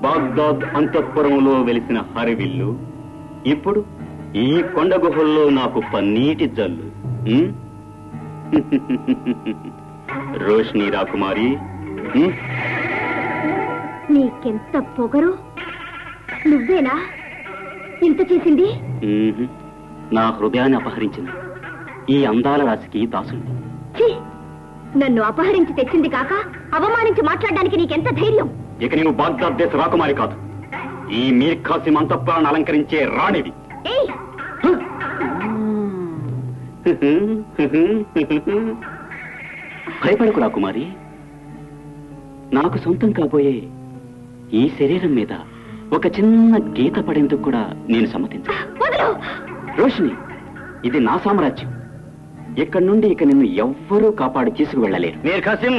బాగ్దాద్ అంతఃపురంలో వెలిసిన హరివిల్లు ఇప్పుడు ఈ కొండ గుహల్లో నాకు పన్నీటి జల్లు. రోష్ని రాకుమారి, నీకెంత పొగరు! నువ్వేనా ఇంత చేసింది? నా హృదయాన్ని అపహరించిన ఈ అందాల రాశికి దాసుంది. నన్ను అపహరించి తెచ్చింది కాక అవమానించి మాట్లాడడానికి నీకెంత ధైర్యం? ఇక నీవు బాగ్దాద్ దేశ రాకుమారి కాదు, ఈ మీర్ ఖాసిం అంతఃపురాన్ని అలంకరించే రాణివి. భయపడకు రాకుమారి. నాకు సొంతం కాబోయే ఈ శరీరం మీద ఒక చిన్న గీత పడేందుకు కూడా నేను సమ్మతించాను. రోషిని, ఇది నా సామ్రాజ్యం. ఇక్కడి నుండి ఇక నిన్ను ఎవ్వరూ కాపాడి తీసుకువెళ్ళలేరు. మీర్ ఖాసిం,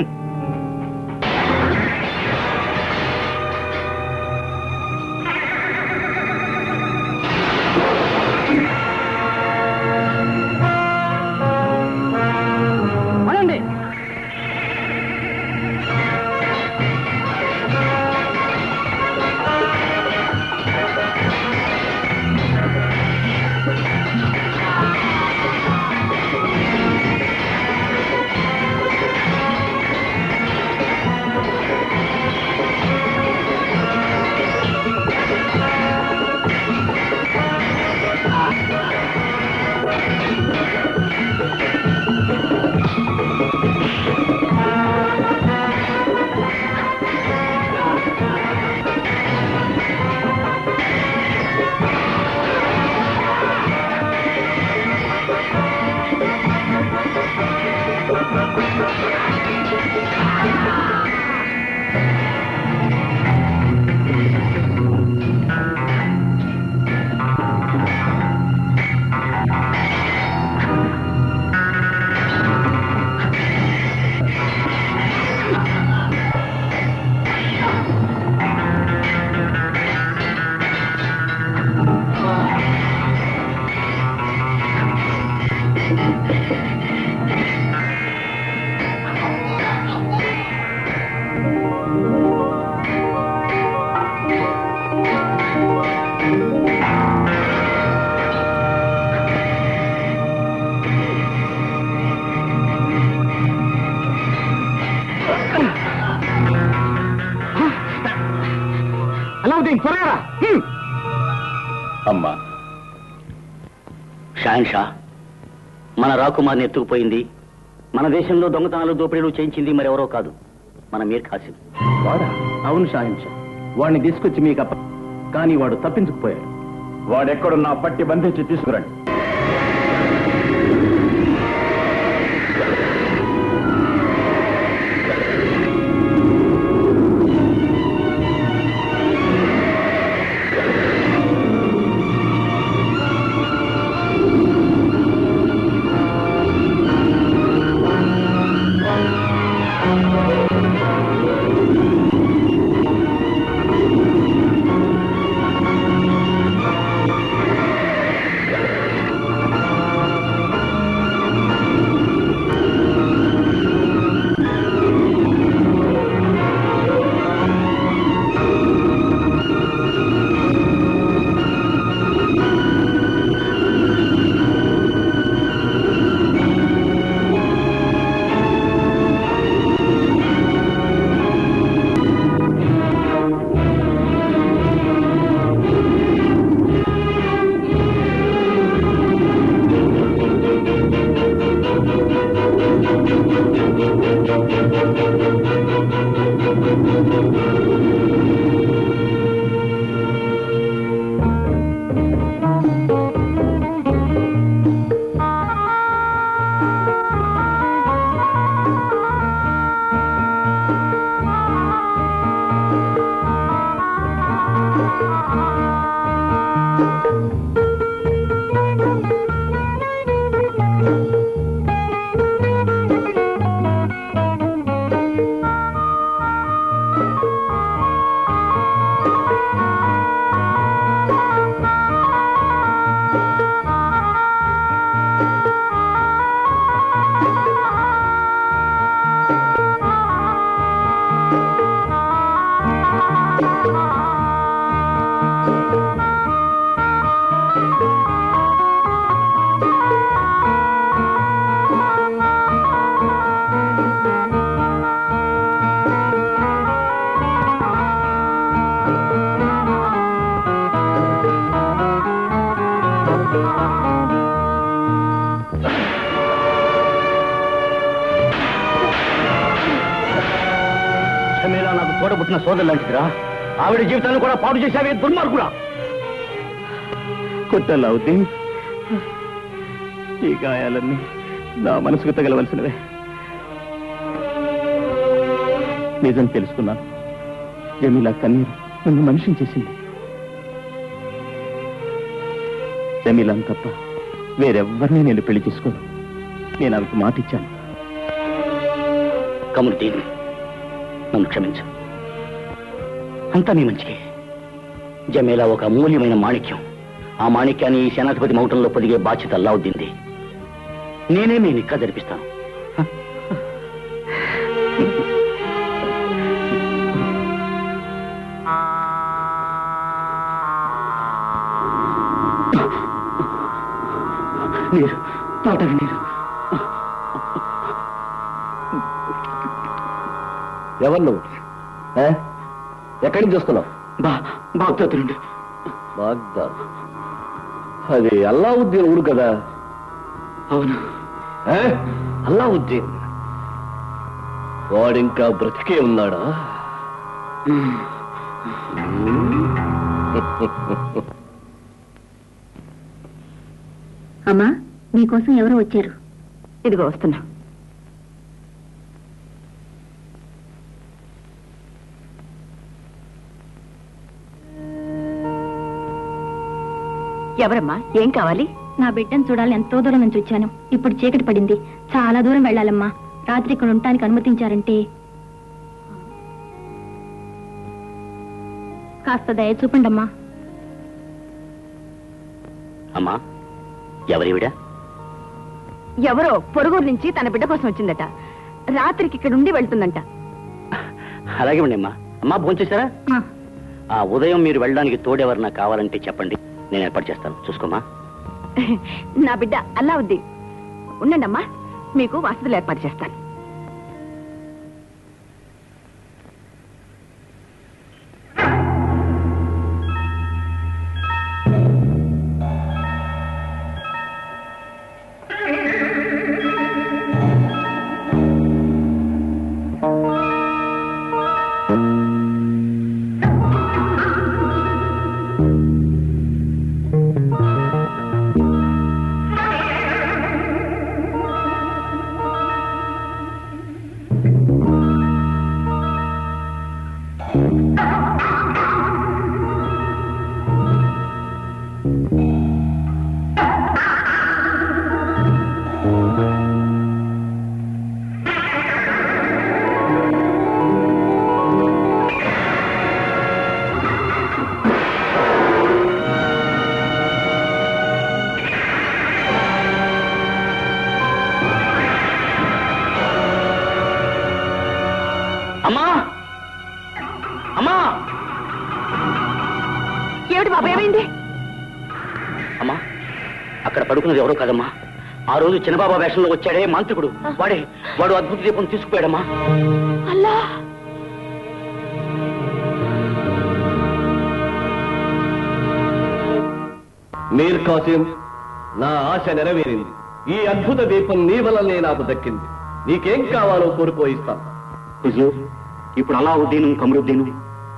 అలావుద్దీన్ త్వరగా అమ్మా షాహన్షా, మన రాకుమార్ని ఎత్తుకుపోయింది, మన దేశంలో దొంగతనాలు దోపిడీలు చేయించింది మరెవరో కాదు, మన మీర్ ఖాసిం. వాడా? అవును షాహిన్షా, వాడిని తీసుకొచ్చి మీకు కానీ వాడు తప్పించుకుపోయాడు. వాడెక్కడున్నా పట్టి బంధించి తీసుకురండి. తోడబుట్టిన సోదరు లాంటిదిరా, ఆవిడ జీవితాన్ని కూడా పాడు చేశావే దుర్మార్గుడా. కొట్టలావుద్దీన్, ఈ గాయాలన్నీ నా మనసుకు తగలవలసినవే. నిజం తెలుసుకున్నాను. జమీలా కన్నీరు నన్ను మనిషిని చేసింది. జమీలాను తప్ప వేరెవ్వరినీ నేను పెళ్లి చేసుకోను. నేను ఆమెకు మాట ఇచ్చాను. కమరుద్దీన్, నన్ను క్షమించు. అంతా నీ మంచికే. జమేలా ఒక అమూల్యమైన మాణిక్యం. ఆ మాణిక్యాన్ని ఈ సేనాధిపతి మౌటంలో పొదిగే బాధ్యత అల్లావుద్దీన్ది. నేనే మీ నిక్కా జరిపిస్తాను. నీరు తాటవి నీరు. ఎవరు నువ్వు? ఎక్కడి నుంచి వస్తున్నావు? బాగ్దాద్ నుండి. బాగ్దాద్? అది అల్లావుద్దీన్ ఊరు కదా? అవును. అల్లావుద్దీన్ వాడింకా బ్రతికే ఉన్నాడా? అమ్మా, మీకోసం ఎవరు వచ్చారు? ఇదిగో వస్తున్నా. ఎవరమ్మా? ఏం కావాలి? నా బిడ్డను చూడాలని ఎంతో దూరం నుంచి వచ్చాను. ఇప్పుడు చీకటి పడింది, చాలా దూరం వెళ్ళాలమ్మా. రాత్రి ఇక్కడ ఉండటానికి అనుమతించారంటే కాస్త దయ చూపండి అమ్మా. అమ్మా, ఎవరివిడా? ఎవరో పొరుగురు నుంచి తన బిడ్డ కోసం వచ్చిందట. రాత్రికి ఇక్కడ ఉండి వెళ్తుందంట. అలాగే ఉండి అమ్మా. అమ్మా, భోంచేశారా? ఆ ఉదయం మీరు వెళ్ళడానికి తోడెవరన్నా కావాలంటే చెప్పండి, నేను ఏర్పాటు చేస్తాను. చూసుకోమా. నా బిడ్డ అల్లావుద్దీన్. ఉండండి అమ్మా, మీకు వసతులు ఏర్పాటు చేస్తాను. పడుకున్నది ఎవరో కాదమ్మా, ఆ రోజు చిన్నబాబా వేషంలో వచ్చాడే మాంత్రికుడు, వాడు అద్భుత దీపం తీసుకుపోయాడమ్మా. అల్లా, మీర్ కాసిం, నా ఆశ నెరవేరింది. ఈ అద్భుత దీపం నీ వల్లనే నాకు దక్కింది. నీకేం కావాలో కోరుకో, ఇస్తాను. హుజూర్, ఇప్పుడు అలావుద్దీను కమరుద్దీను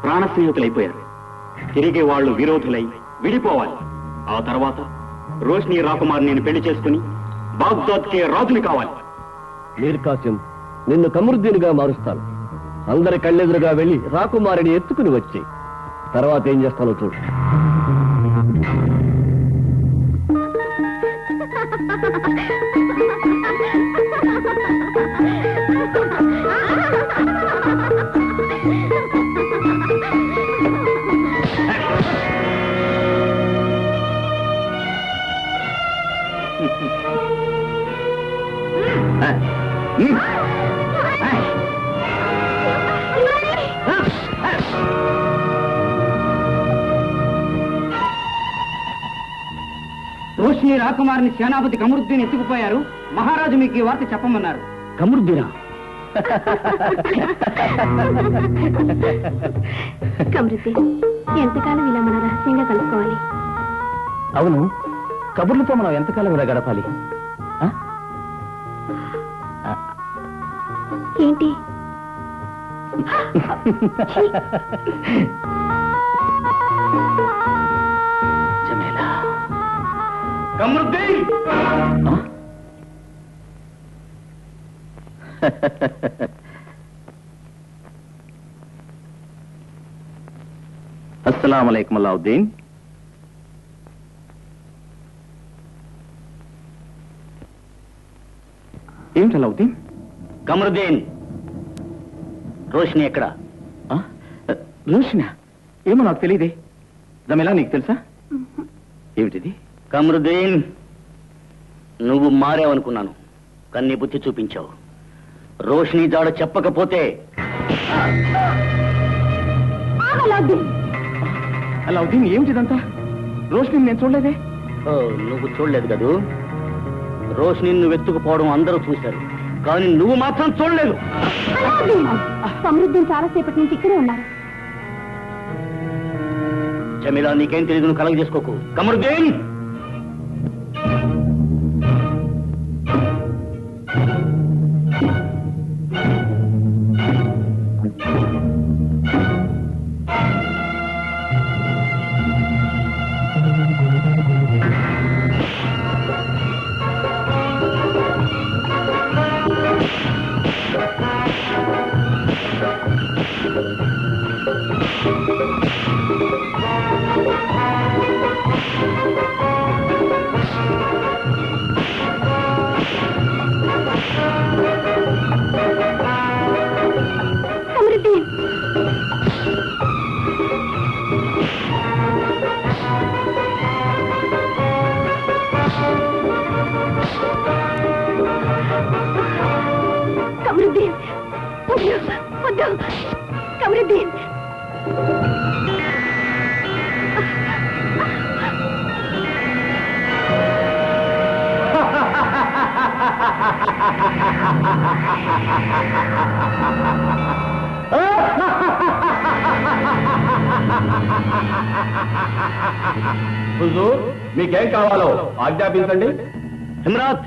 ప్రాణ స్నేహితులైపోయారు. తిరిగి వాళ్ళు విరోధులై విడిపోవాలి. ఆ తర్వాత రోష్ని రాకుమార్ నేను పెళ్లి చేసుకుని బాగ్దాద్కి రాజుని కావాలి. మీర్ కాసిం, నిన్ను కమరుద్దీన్గా మారుస్తాను. అందరి కళ్ళెదురుగా వెళ్ళి రాకుమారిని ఎత్తుకుని వచ్చి తర్వాత ఏం చేస్తానో చూడు. రోష్ని రాకుమారిని సేనాపతి కమరుద్దీన్ ఎత్తుకుపోయారు. మహారాజు మీకు ఈ వార్త చెప్పమన్నారు. కమరుద్దీనా? కమరుద్దీన్, ఎంతకాలం ఇలా మన రహస్యంగా కలుసుకోవాలి? అవును, కబుర్లతో మనం ఎంతకాలం ఇలా గడపాలి? ఏంటి? జమేలా, కమరుద్దీన్! అస్సలాము అలైకుం అలావుద్దీన్. ఏమిటి అలావుద్దీన్? కమరుద్దీన్, రోష్ని ఎక్కడ? రోషినా? ఏమో నాకు తెలియదే. జమేలా, నీకు తెలుసా? ఏమిటిది? కమరుద్దీన్, నువ్వు మారేవనుకున్నాను, కన్ని బుద్ధి చూపించావు. రోష్ని జాడ చెప్పకపోతే అలావుద్దీన్, ఏమిటిదంతా? రోషిని నేను చూడలేదే. నువ్వు చూడలేదు కదూ. రోష్ని నువ్వు ఎత్తుకుపోవడం అందరూ చూశారు, కానీ నువ్వు మాత్రం చూడలేదు. కమరుద్దీన్ చాలాసేపటి నుంచి ఇక్కడే ఉన్నారు. జమీలా, నీకేం తెలియదు, నువ్వు కలగ చేసుకోకు. కమరుద్దీన్! కమరుద్దీన్, వద్దు, వద్దు, కమరుద్దీన్. హుజూర్, మీకేం కావాలో ఆజ్ఞాపించండి. హిమ్రాత్,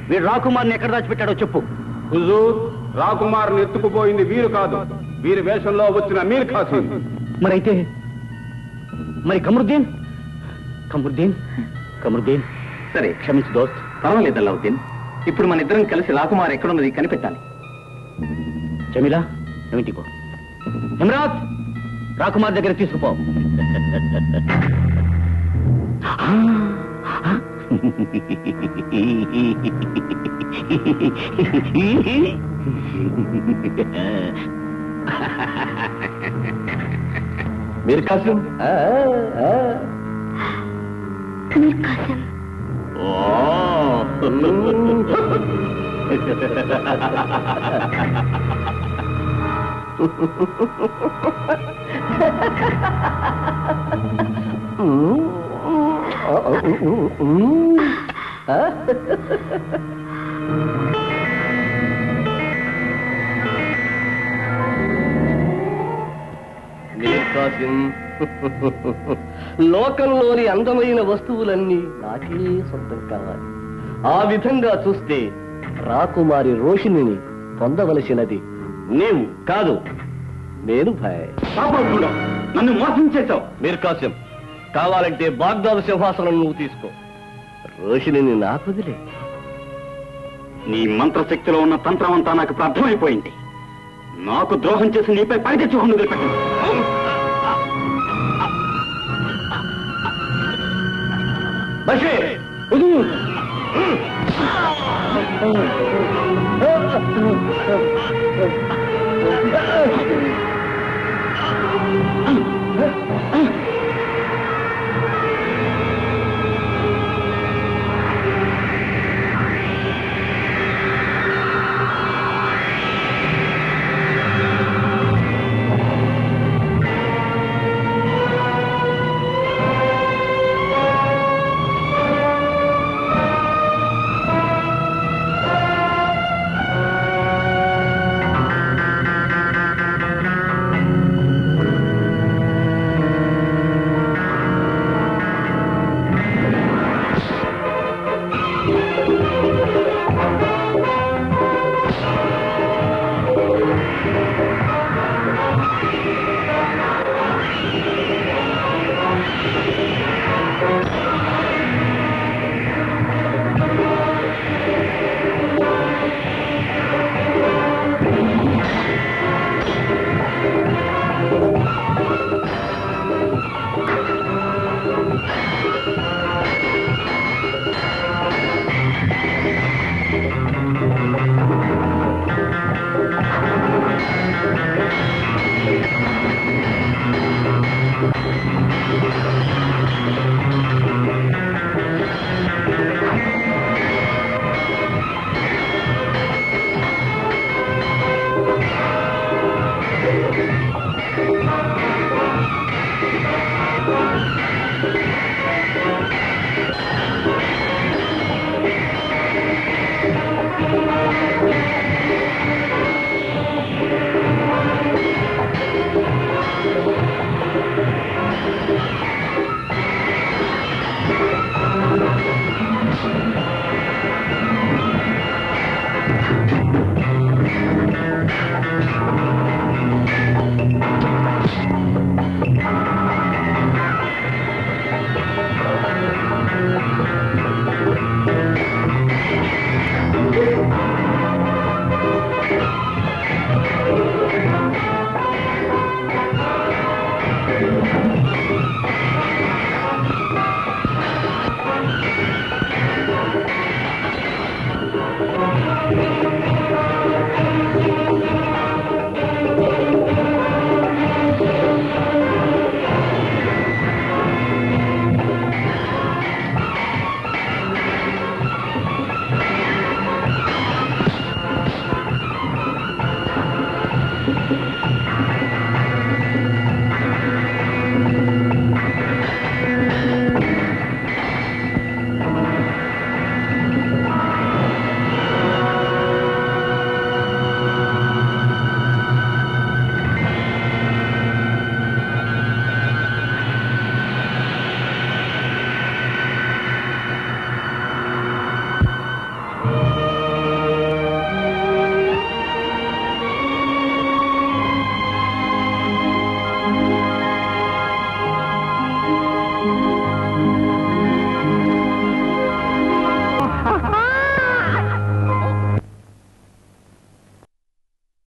వీడు రాకుమార్ని ఎక్కడ దాచిపెట్టాడో చెప్పు. హుజూర్, రాకుమార్ని ఎత్తుకుపోయింది వీరు కాదు, వీరి వేషంలో వచ్చిన మీర్ ఖాసిం. మరి కమరుద్దీన్? కమరుద్దీన్, సరే, క్షమించు దోస్త్. పర్వాలేదు అలావుద్దీన్. ఇప్పుడు మన ఇద్దరం కలిసి రాకుమార్ ఎక్కడున్నది కనిపెట్టాలి. జమీలా, నువ్వింటికో. హిమ్రాత్, రాకుమార్ దగ్గర తీసుకుపో. మీర్ కాసిం, మీర్ కాసిం. లోకంలోని అందమైన వస్తువులన్నీ నాకే సొంతం కావాలి. ఆ విధంగా చూస్తే రాకుమారి రోషిణిని పొందవలసినది నీవు కాదు, నేను భాయ్. నన్ను మోసం చేశావు. మీరు కాశ్యం, కావాలంటే బాగ్దాదు సింహాసనం నువ్వు తీసుకో, రోషిణిని నాకు వదిలే. నీ మంత్రశక్తిలో ఉన్న తంత్రం అంతా నాకు ఇప్పుడు అర్థమైపోయింది. నాకు ద్రోహం చేసి నీపై పైదెచ్చి హొండు వదిలిపెట్టింది.